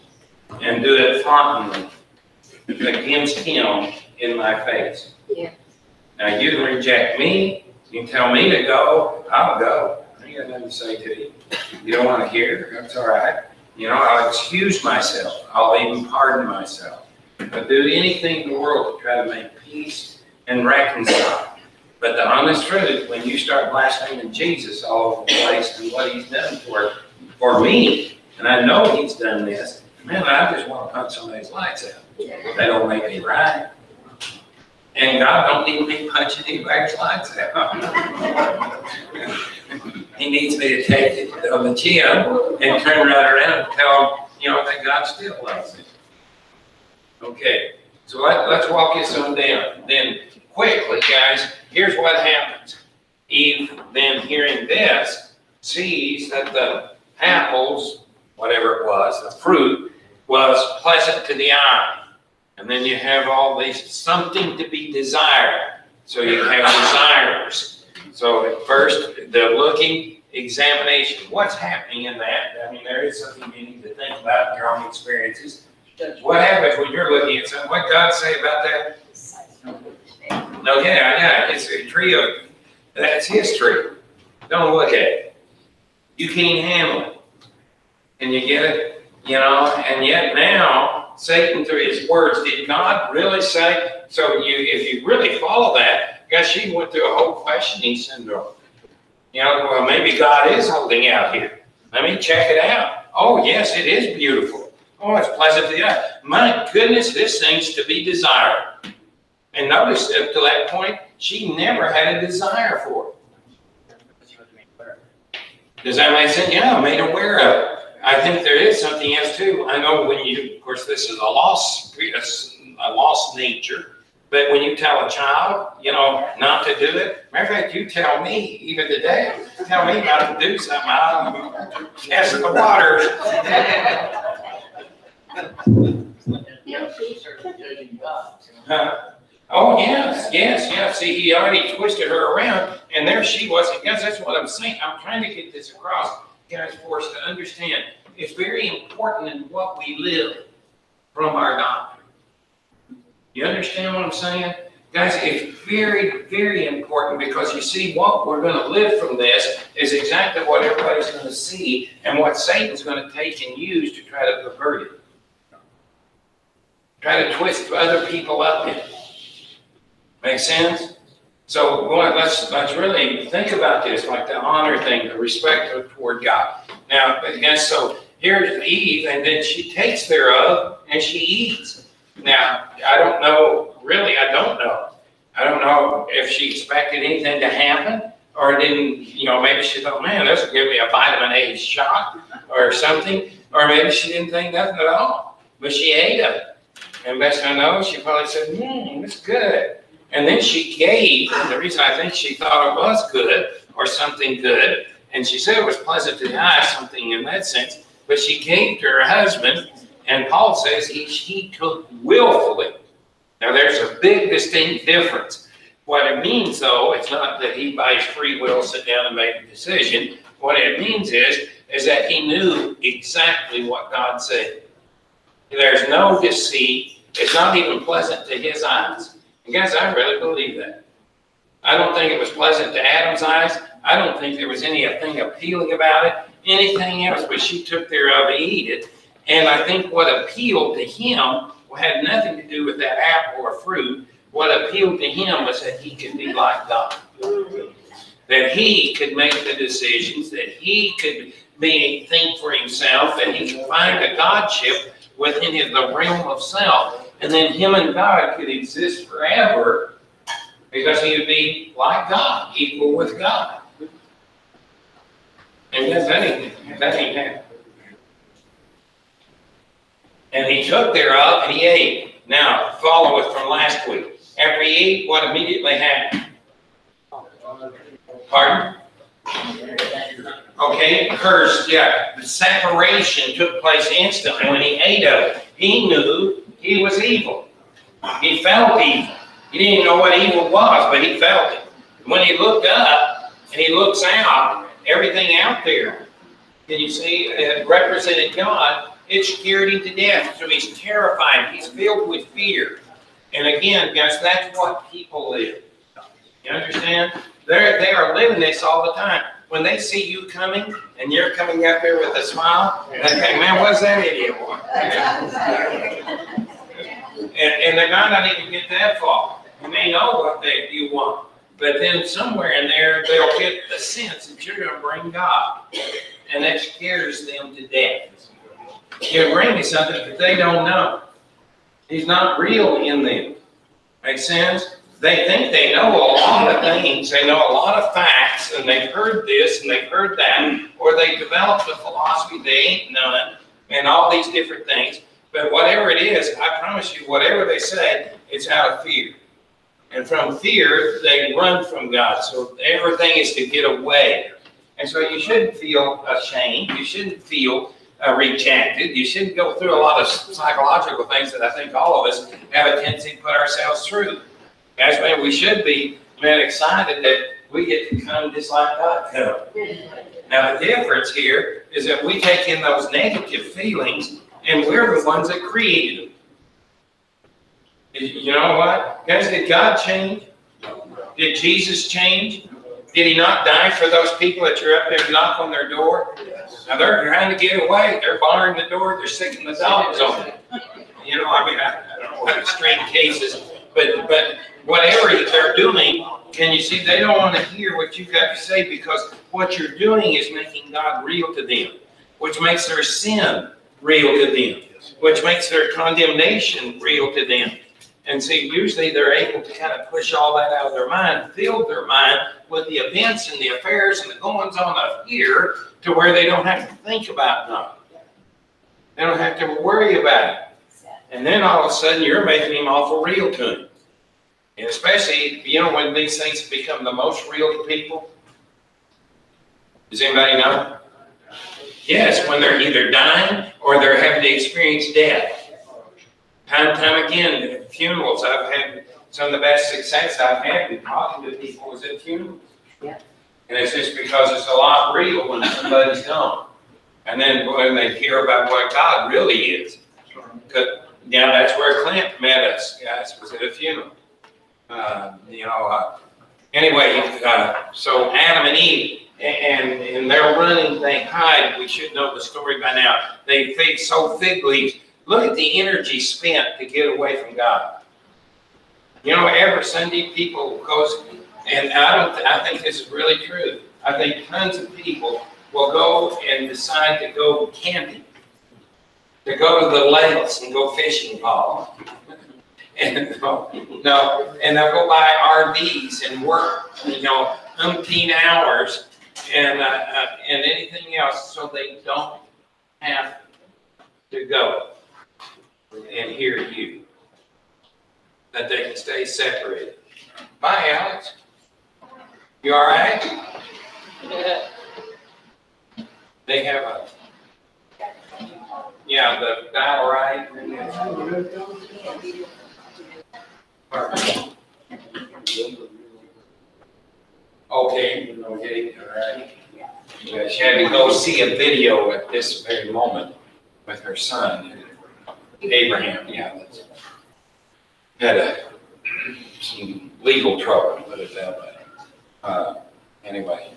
and do it flauntingly against him in my face. Yeah. Now you can reject me, you can tell me to go, I'll go. I ain't got nothing to say to you. You don't want to hear, that's all right. You know, I'll excuse myself. I'll even pardon myself. I'll do anything in the world to try to make peace and reconcile. But the honest truth, when you start blaspheming Jesus all over the place and what he's done for me, and I know he's done this, man, I just want to punch somebody's lights out. They don't make me right. And God don't need me punching anybody's lights out. He needs me to take it on the chin and turn right around and tell him, you know, that God still loves me. Okay, so let's walk this on down. Then quickly, guys, here's what happens. Eve, then hearing this, sees that the apples, whatever it was, the fruit, was pleasant to the eye. And then you have all these, something to be desired. So you have desires. So at first, the looking, examination. What's happening in that? I mean, there is something you need to think about in your own experiences. What happens when you're looking at something? What did God say about that? No, yeah, it's a tree of, that's his tree. Don't look at it. You can't handle it. And you get it, you know, and yet now, Satan through his words, did God really say? So if you really follow that, I guess she went through a whole questioning syndrome. You know, well, maybe God is holding out here. Let me check it out. Oh, yes, it is beautiful. Oh, it's pleasant to the eye. My goodness, this thing's to be desired. And notice up to that point, she never had a desire for it. Does that make sense? Yeah, I'm made aware of it. I think there is something else too. I know when you, of course, this is a lost nature. But when you tell a child, you know, not to do it, matter of fact, you tell me, even today, tell me not to do something, I'll cast the waters. Oh, yes. See, he already twisted her around, and there she was. And guys, that's what I'm saying. I'm trying to get this across, guys, for us to understand. It's very important in what we live from our doctrine. You understand what I'm saying? Guys, it's very, very important because you see what we're going to live from this is exactly what everybody's going to see and what Satan's going to take and use to try to pervert it. Try to twist other people up in it. Make sense? So let's really think about this, like the honor thing, the respect toward God. Now, again, so here's Eve, and then she takes thereof and she eats. Now, I don't know, really, I don't know. I don't know if she expected anything to happen or didn't, you know, maybe she thought, man, this will give me a vitamin A shot or something. Or maybe she didn't think nothing at all, but she ate of it. And best I know, she probably said, it's good. And then she gave, and the reason I think she thought it was good or something good, and she said it was pleasant to the eye, something in that sense, but she gave to her husband. And Paul says he took willfully. Now there's a big distinct difference. What it means though, it's not that he by his free will sit down and made a decision. What it means is that he knew exactly what God said. There's no deceit. It's not even pleasant to his eyes. And guys, I really believe that. I don't think it was pleasant to Adam's eyes. I don't think there was anything appealing about it. Anything else, but she took thereof and eat it. And I think what appealed to him had nothing to do with that apple or fruit. What appealed to him was that he could be like God. That he could make the decisions, that he could think for himself, that he could find a godship within the realm of self, and then him and God could exist forever because he would be like God, equal with God. And yes, that ain't happening. And he took thereof and he ate. Now, follow it from last week. After he ate, what immediately happened? Pardon? Okay, cursed, yeah. The separation took place instantly when he ate of it. He knew he was evil. He felt evil. He didn't know what evil was, but he felt it. When he looked up and he looks out, everything out there, can you see, it represented God. It scared him to death, so he's terrified. He's filled with fear. And again, guys, that's what people live. You understand? They are living this all the time. when they see you coming and you're coming out there with a smile, they think, man, what's that idiot want? And they might not even get that far. And they know what you want. But then somewhere in there, they'll get the sense that you're going to bring God. And that scares them to death. You're bringing something that they don't know. He's not real in them. Make sense? They think they know a lot of things. They know a lot of facts, and they've heard this and they've heard that, or they developed a philosophy they ain't none, and all these different things. But whatever it is, I promise you, whatever they say, it's out of fear. And from fear, they run from God. So everything is to get away. And so you shouldn't feel ashamed. You shouldn't feel rejected. You shouldn't go through a lot of psychological things that I think all of us have a tendency to put ourselves through. That's why we should be, man, excited that we get to come just like God comes. Now the difference here is that we take in those negative feelings and we're the ones that created them. You know what? Guys, did God change? Did Jesus change? Did he not die for those people that you're up there to knock on their door? Now they're trying to get away. They're barring the door. They're sicking the dogs on it. You know, I mean, I don't know what extreme cases, but whatever they're doing, can you see, they don't want to hear what you've got to say, because what you're doing is making God real to them, which makes their sin real to them, which makes their condemnation real to them. And see, usually they're able to kind of push all that out of their mind, fill their mind with the events and the affairs and the goings on of here, to where they don't have to think about God. They don't have to worry about it. And then all of a sudden you're making him awful real to him. And especially, you know, when these things become the most real to people. Does anybody know? Yes, when they're either dying or they're having to experience death. Time and time again, at funerals, I've had some of the best success I've had with talking to people was at funerals. Yeah. And it's just because it's a lot real when somebody's gone. And then when they hear about what God really is. Yeah, that's where Clint met us, guys, was at a funeral. Anyway, so Adam and Eve, and they're running, they hide. We should know the story by now. They sow fig leaves. Look at the energy spent to get away from God. You know, every Sunday people goes, and I think this is really true. I think tons of people will go and decide to go camping, to go to the lakes and go fishing, Paul. And and they'll go buy RVs and work, umpteen hours and anything else, so they don't have to go and hear you, that they can stay separated. Bye, Alex. You all right? They have the battle right. Okay, all right. Yeah, she had to go see a video at this very moment with her son, Abraham. Had some legal trouble, put it that way. Anyway,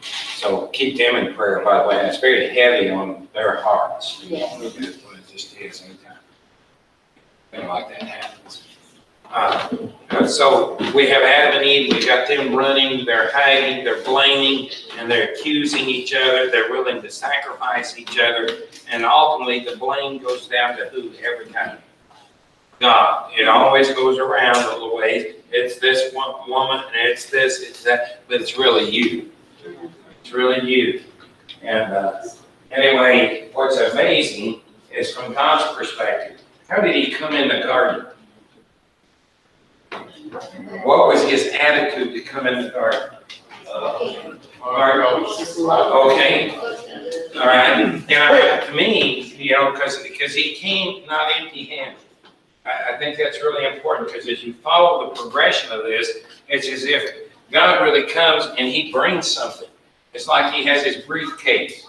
so keep them in prayer, by the way. And it's very heavy on their hearts. Yes. That's what it just is anytime. Something like that happens. So we have Adam and Eve. We got them running. They're hiding. They're blaming, and they're accusing each other. They're willing to sacrifice each other, and ultimately the blame goes down to who every time? God. It always goes around a little ways. It's this one woman, and it's this, it's that, but it's really you. It's really you. And anyway, what's amazing is from God's perspective, how did he come in the garden? What was his attitude to come in the garden? Okay. All right. Now, to me, because he came not empty-handed. I think that's really important, because as you follow the progression of this, it's as if God really comes and he brings something. It's like he has his briefcase,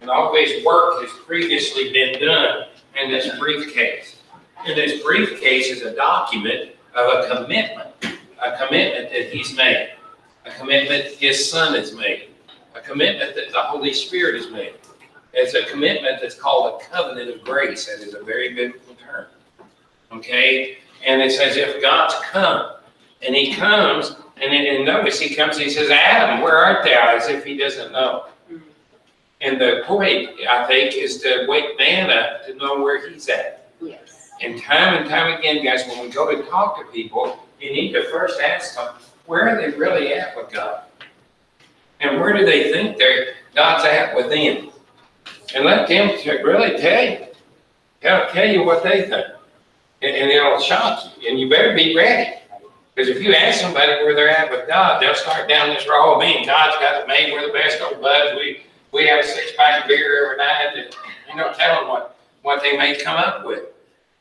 and all his work has previously been done in this briefcase. And this briefcase is a document of a commitment that he's made, a commitment his son has made. a commitment that the Holy Spirit has made. It's a commitment that's called a covenant of grace. That is a very biblical term. Okay? And it's as if God's come. And he comes, and notice he comes and he says, Adam, where art thou? As if he doesn't know. And the point, I think, is to wake man up to know where he's at. Yes. And time again, guys, when we go to talk to people, you need to first ask them, where are they really at with God? And where do they think God's at with them? And let them really tell you. Tell you what they think. And it'll shock you. And you better be ready. Because if you ask somebody where they're at with God, they'll start down this road. Man, God's got it made. We're the best old buds. We have a 6-pack of beer every night. And you don't tell them what they may come up with.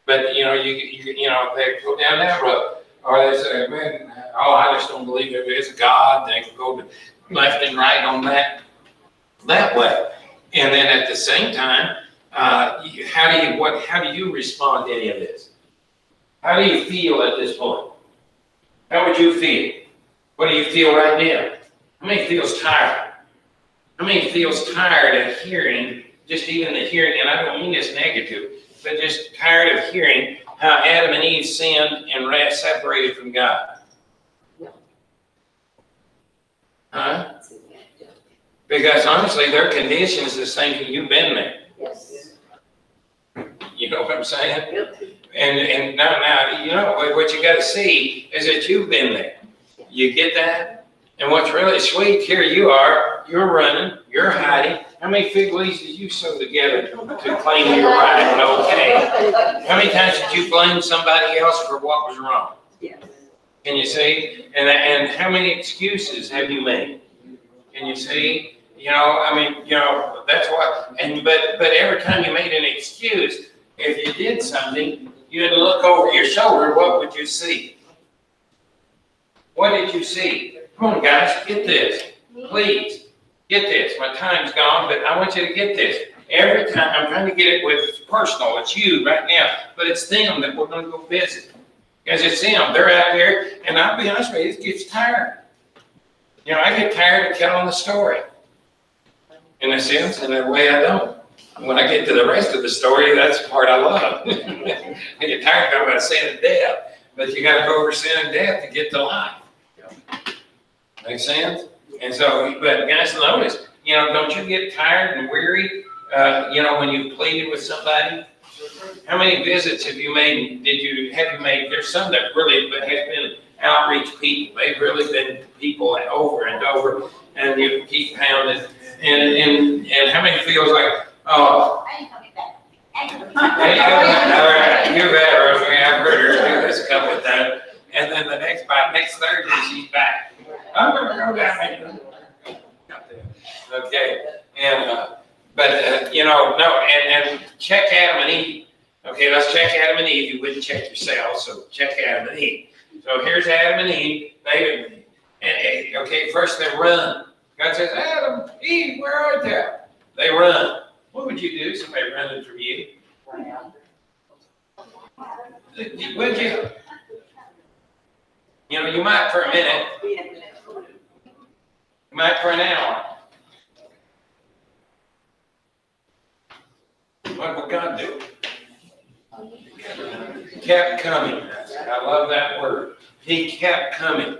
But, you know, they go down that road. Or they say, man, I just don't believe there is a God. They can go left and right on that way. And then at the same time, how do you respond to any of this? How do you feel at this point? How would you feel? What do you feel right now? How many feels tired? How many feels tired of hearing, just even the hearing, and I don't mean this negative, but just tired of hearing how Adam and Eve sinned and separated from God? Huh? Because honestly, their condition is the same as you've been there. Yes. You know what I'm saying? And now, you know, what you got to see is that you've been there. You get that? And what's really sweet, here you are, you're running, you're hiding. How many fig leaves did you sew together to claim you're right and okay? How many times did you blame somebody else for what was wrong? Yes. Can you see? And how many excuses have you made? Can you see? You know, I mean, you know, that's what, but every time you made an excuse, if you did something, you had to look over your shoulder, what would you see? What did you see? Come on, guys, get this. Please, get this. My time's gone, but I want you to get this. Every time, I'm trying to get it with personal. It's you right now, but it's them that we're going to go visit. Because it's them. They're out there, and I'll be honest with you, it gets tired. You know, I get tired of telling the story. In a sense, in a way I don't. When I get to the rest of the story, that's the part I love. I get tired of about sin and death, but you got to go over sin and death to get to life. Make sense? And so, but guys, notice, you know, don't you get tired and weary, you know, when you pleaded with somebody? How many visits have you made? There's some that really have been outreach people. They've really been people over and over, and you keep pounding. And how many feels like, oh, I ain't coming back. I ain't coming there you go. All right, you're better. I've heard her do this a couple of times. And then the next Thursday, she's back. I'm going to go down there. Okay. And, but, you know, no, and check Adam and Eve. Okay, let's check Adam and Eve. You wouldn't check yourself, so check Adam and Eve. So here's Adam and Eve. Okay, first they run. God says, Adam, Eve, where are they? They run. What would you do? Somebody running from you? Would you? You know, you might for a minute. You might for an hour. What would God do? He kept coming. I love that word. He kept coming.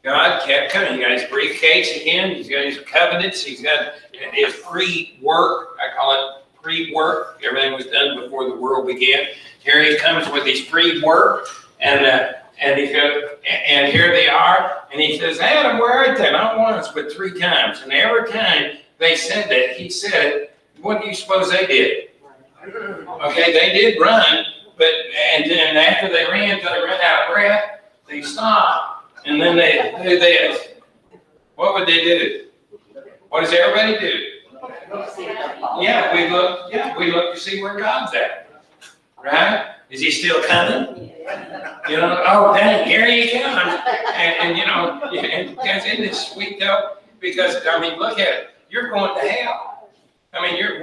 God kept coming. He got his briefcase again. He's got his covenants. He's got his pre-work. I call it pre-work. Everything was done before the world began. Here he comes with his pre-work, and he goes, and here they are. And he says, Adam, where are they? Not once, but 3 times. And every time they said that, he said, what do you suppose they did? Okay, they did run, but and then after they ran until they ran out of breath, they stopped. And then they do this. What would they do? What does everybody do? Yeah, we look to see where God's at. Right? Is he still coming? You know, oh dang, here he comes. And you know, and guys, isn't this sweet though? Because I mean, look at it. You're going to hell. I mean, you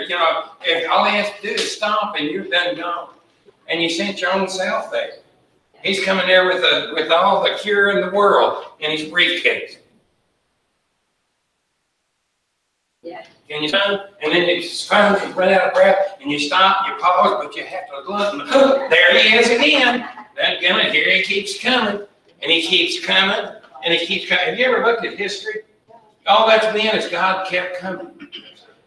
know, if all he has to do is stop and you're done gone. And you sent your own self there. He's coming there with all the cure in the world in his briefcase. Can you stop? And then it's fine, you run out of breath, and you stop, you pause, but you have to look, and there he is again. That gun, here he keeps coming, and he keeps coming, and he keeps coming. Have you ever looked at history? All that's been is God kept coming.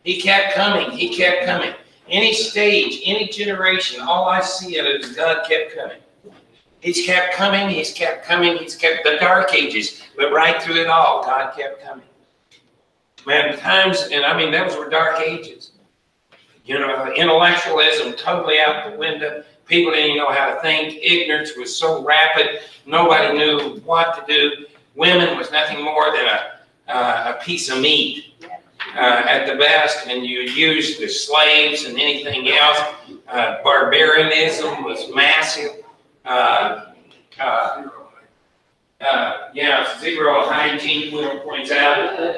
He kept coming, he kept coming. Any stage, any generation, all I see of it is God kept coming. He's kept coming, he's kept coming, he's kept the dark ages, but right through it all, God kept coming. Man, times, and I mean, those were dark ages. You know, intellectualism totally out the window. People didn't even know how to think. Ignorance was so rapid, nobody knew what to do. Women was nothing more than a piece of meat at the best, and you used the slaves and anything else. Barbarianism was massive. Zero hygiene, Will points out.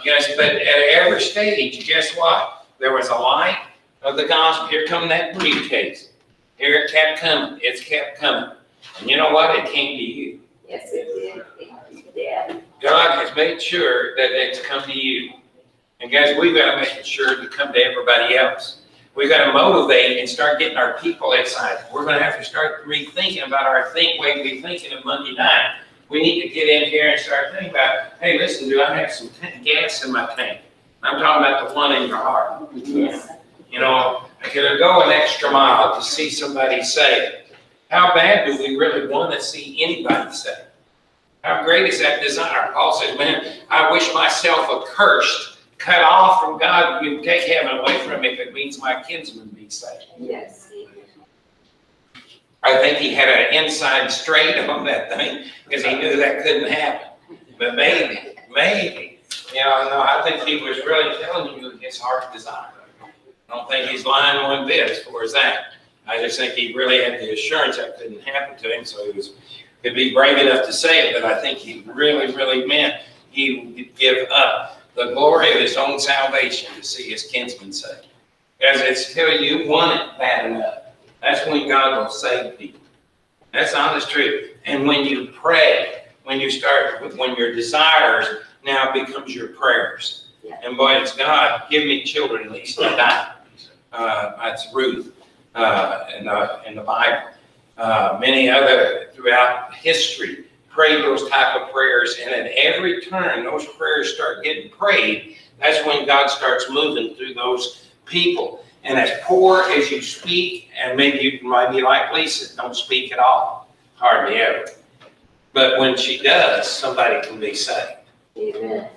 Yes, but at every stage, guess what? There was a light of the gospel. Here come that briefcase. Here it kept coming. It's kept coming. And you know what? It came to you. Yes, it did. God has made sure that it's come to you. And guys, we've got to make sure to come to everybody else. We've got to motivate and start getting our people excited. We're going to have to start rethinking about our way we thinking of Monday night. We need to get in here and start thinking about, hey, listen, do I have some gas in my tank? I'm talking about the one in your heart. Yes. You know, can I go an extra mile to see somebody saved? How bad do we really want to see anybody saved? How great is that desire? Paul says, man, I wish myself accursed, cut off from God. You take heaven away from me if it means my kinsmen be saved. Yes. I think he had an inside straight on that thing because he knew that couldn't happen. But maybe. You know, no, I think he was really telling you his heart desire. I don't think he's lying one bit as far as that. I just think he really had the assurance that couldn't happen to him, so he could be brave enough to say it, but I think he really, really meant he would give up the glory of his own salvation to see his kinsmen saved. Because it's till you want it bad enough. That's when God will save people. That's the honest truth. And when you pray, when your desires now becomes your prayers. Yeah. And boy, it's God, give me children at least to die. That's Ruth in the Bible. Many other throughout history prayed those type of prayers, and at every turn those prayers start getting prayed. That's when God starts moving through those people. And as poor as you speak, and maybe you might be like Lisa, don't speak at all, hardly ever. But when she does, somebody can be saved. Amen.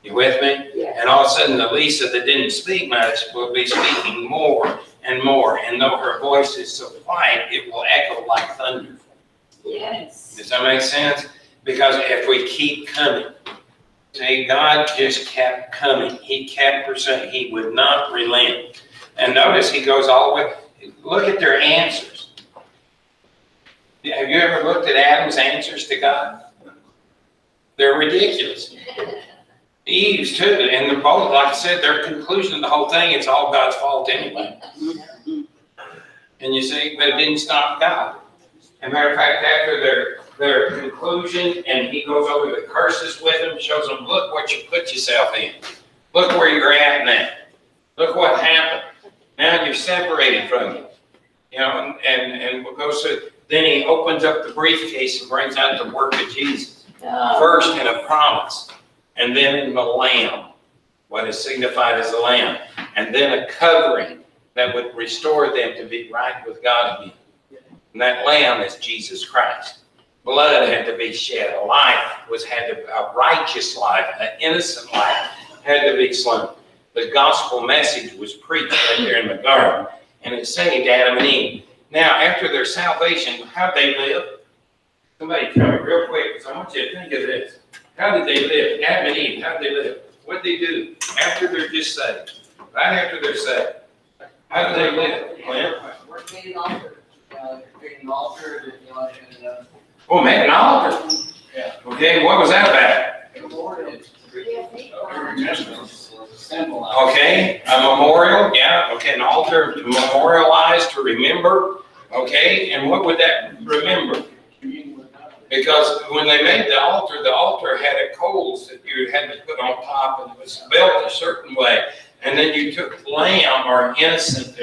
You with me? Yes. And all of a sudden, the Lisa that didn't speak much will be speaking more and more. And though her voice is so quiet, it will echo like thunder. Yes. Does that make sense? Because if we keep coming, see, God just kept coming. He kept pursuing. He would not relent. And notice he goes all the way. Look at their answers. Have you ever looked at Adam's answers to God? They're ridiculous. Eve's too, and they're both, like I said, their conclusion of the whole thing, it's all God's fault anyway. And you see, but it didn't stop God. As a matter of fact, after their conclusion, and he goes over the curses with them, shows them, look what you put yourself in. Look where you're at now. Look what happened. Now you're separated from him. You know, and goes to, then he opens up the briefcase and brings out the work of Jesus. First in a promise, and then in the Lamb, what is signified as the Lamb, and then a covering that would restore them to be right with God again. And that Lamb is Jesus Christ. Blood had to be shed. A righteous life, an innocent life had to be slain. The gospel message was preached right there in the garden, and it saved Adam and Eve. Now, after their salvation, how'd they live? Somebody tell me real quick, because I want you to think of this. How did they live? Adam and Eve, how did they live? What did they do after they're just saved? Right after they're saved. How did they live? Clint? We're creating an altar. Creating an altar, Oh, man, an altar. Yeah. Okay, what was that about? Symbol. Okay, a memorial, yeah, okay, an altar to memorialize, to remember, okay, and what would that remember? Because when they made the altar had a coals that you had to put on top, and it was built a certain way. And then you took lamb, or innocent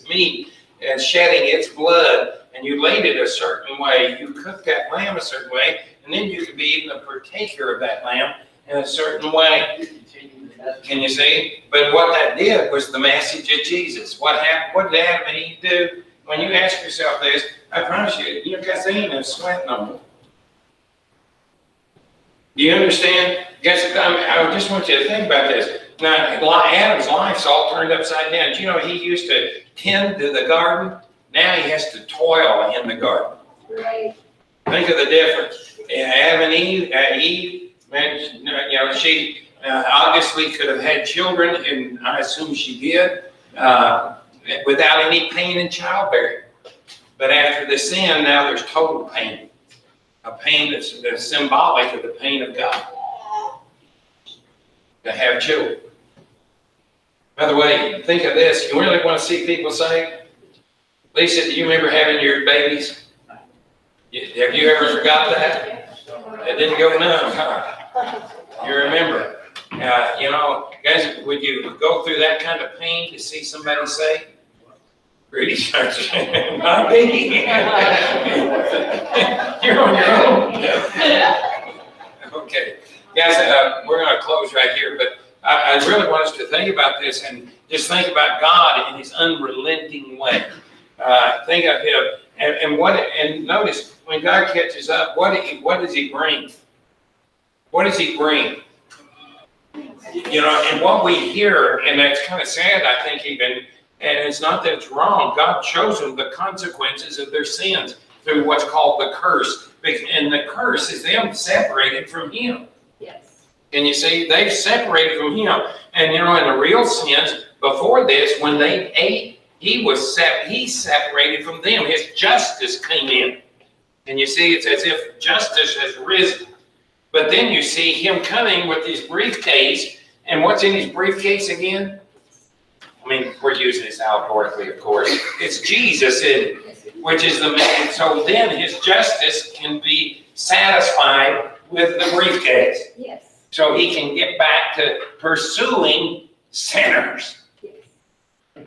meat, and shedding its blood, and you laid it a certain way. You cooked that lamb a certain way, and then you could be even a partaker of that lamb in a certain way. Can you see? But what that did was the message of Jesus. What happened? What did Adam and Eve do? When you ask yourself this, I promise you, guys ain't no sweat no more. Do you understand? Guess I just want you to think about this. Now, Adam's life's all turned upside down. Do you know he used to tend to the garden? Now he has to toil in the garden. Right. Think of the difference. Adam and Eve, man, she obviously could have had children, and I assume she did, without any pain in childbearing. But after the sin, now there's total pain. A pain that's symbolic of the pain of God. To have children. By the way, think of this. You really want to see people saved? Lisa, do you remember having your babies? Have you ever forgot that? It didn't go numb, huh? You remember. Guys, would you go through that kind of pain to see somebody saved? Pretty much. Not me. You're on your own. Okay. Guys, we're going to close right here, but I really want us to think about this and just think about God in his unrelenting way. Think of him. And notice, when God catches up, what does he bring? What does he bring? And what we hear, and that's kind of sad, I think, even, and it's not that it's wrong, God shows them the consequences of their sins through what's called the curse. And the curse is them separated from him. Yes. And you see, they've separated from him. And in the real sense, before this, when they ate, he separated from them. His justice came in. And you see, it's as if justice has risen. But then you see him coming with his briefcase. And what's in his briefcase again? I mean, we're using this allegorically, of course. It's Jesus, which is the man. So then his justice can be satisfied with the briefcase. Yes. So he can get back to pursuing sinners. Yes.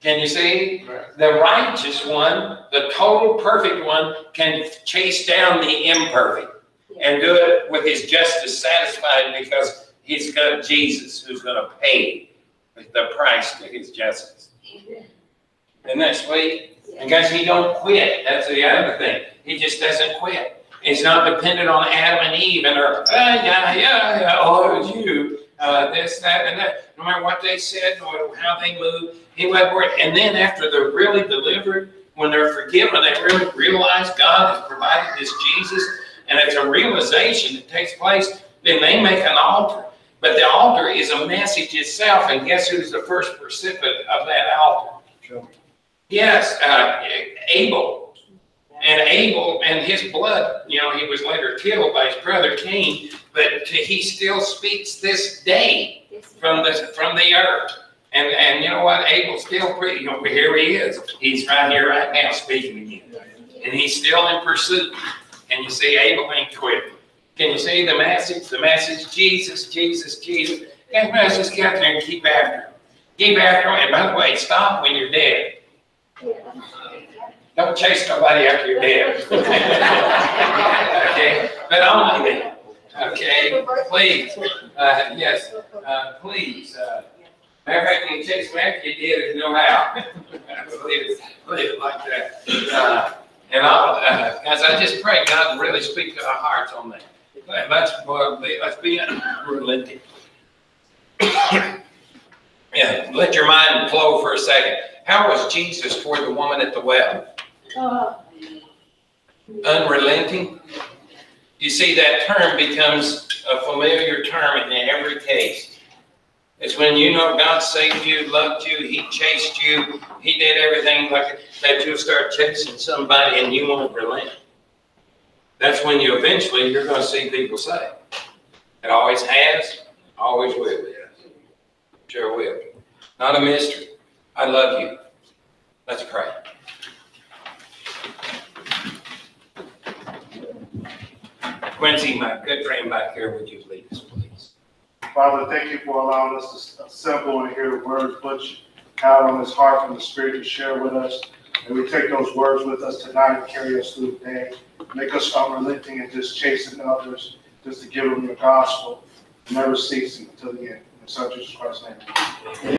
Can you see? The righteous one, the total perfect one, can chase down the imperfect and do it with his justice satisfied, because he's got Jesus who's going to pay the price to his justice. Amen. Isn't that sweet? And guys, he don't quit. That's the other thing. He just doesn't quit. It's not dependent on Adam and Eve and their, oh, it was you, this, that, and that. No matter what they said, no matter how they moved, he went for it. And then after they're really delivered, when they're forgiven, they really realize God has provided this Jesus, and it's a realization that takes place, then they make an altar. But the altar is a message itself, and guess who's the first recipient of that altar? Sure. Yes, Abel. And Abel and his blood, he was later killed by his brother Cain, but he still speaks this day from the earth. And you know what? Abel's still pretty, here he is. He's right here right now speaking again. And he's still in pursuit. And you see, Abel ain't quitting. Can you see the message? The message, Jesus, Jesus, Jesus. And let's just get out there and keep after him. Keep after him. And by the way, stop when you're dead. Don't chase nobody after you're dead. Okay? But only then. Okay? Please. Yes. Please. Matter of fact, when you chase them after you're dead, there's no how. Believe it like that. And guys, I just pray God really speak to our hearts on that. Let's be unrelenting. Yeah, let your mind flow for a second. How was Jesus toward the woman at the well? Unrelenting. You see, that term becomes a familiar term in every case. It's when God saved you, loved you, he chased you, he did everything like that, you'll start chasing somebody and you won't relent. That's when you're going to see people saved. It always has, always will. Sure will. Not a mystery. I love you. Let's pray. Quincy, my good friend back here, would you lead us, please? Father, thank you for allowing us to assemble and hear the words Butch had on his heart from the Spirit to share with us. And we take those words with us tonight and carry us through the day. Make us unrelenting and just chasing others, just to give them your gospel, never ceasing until the end. In Son Jesus Christ's name.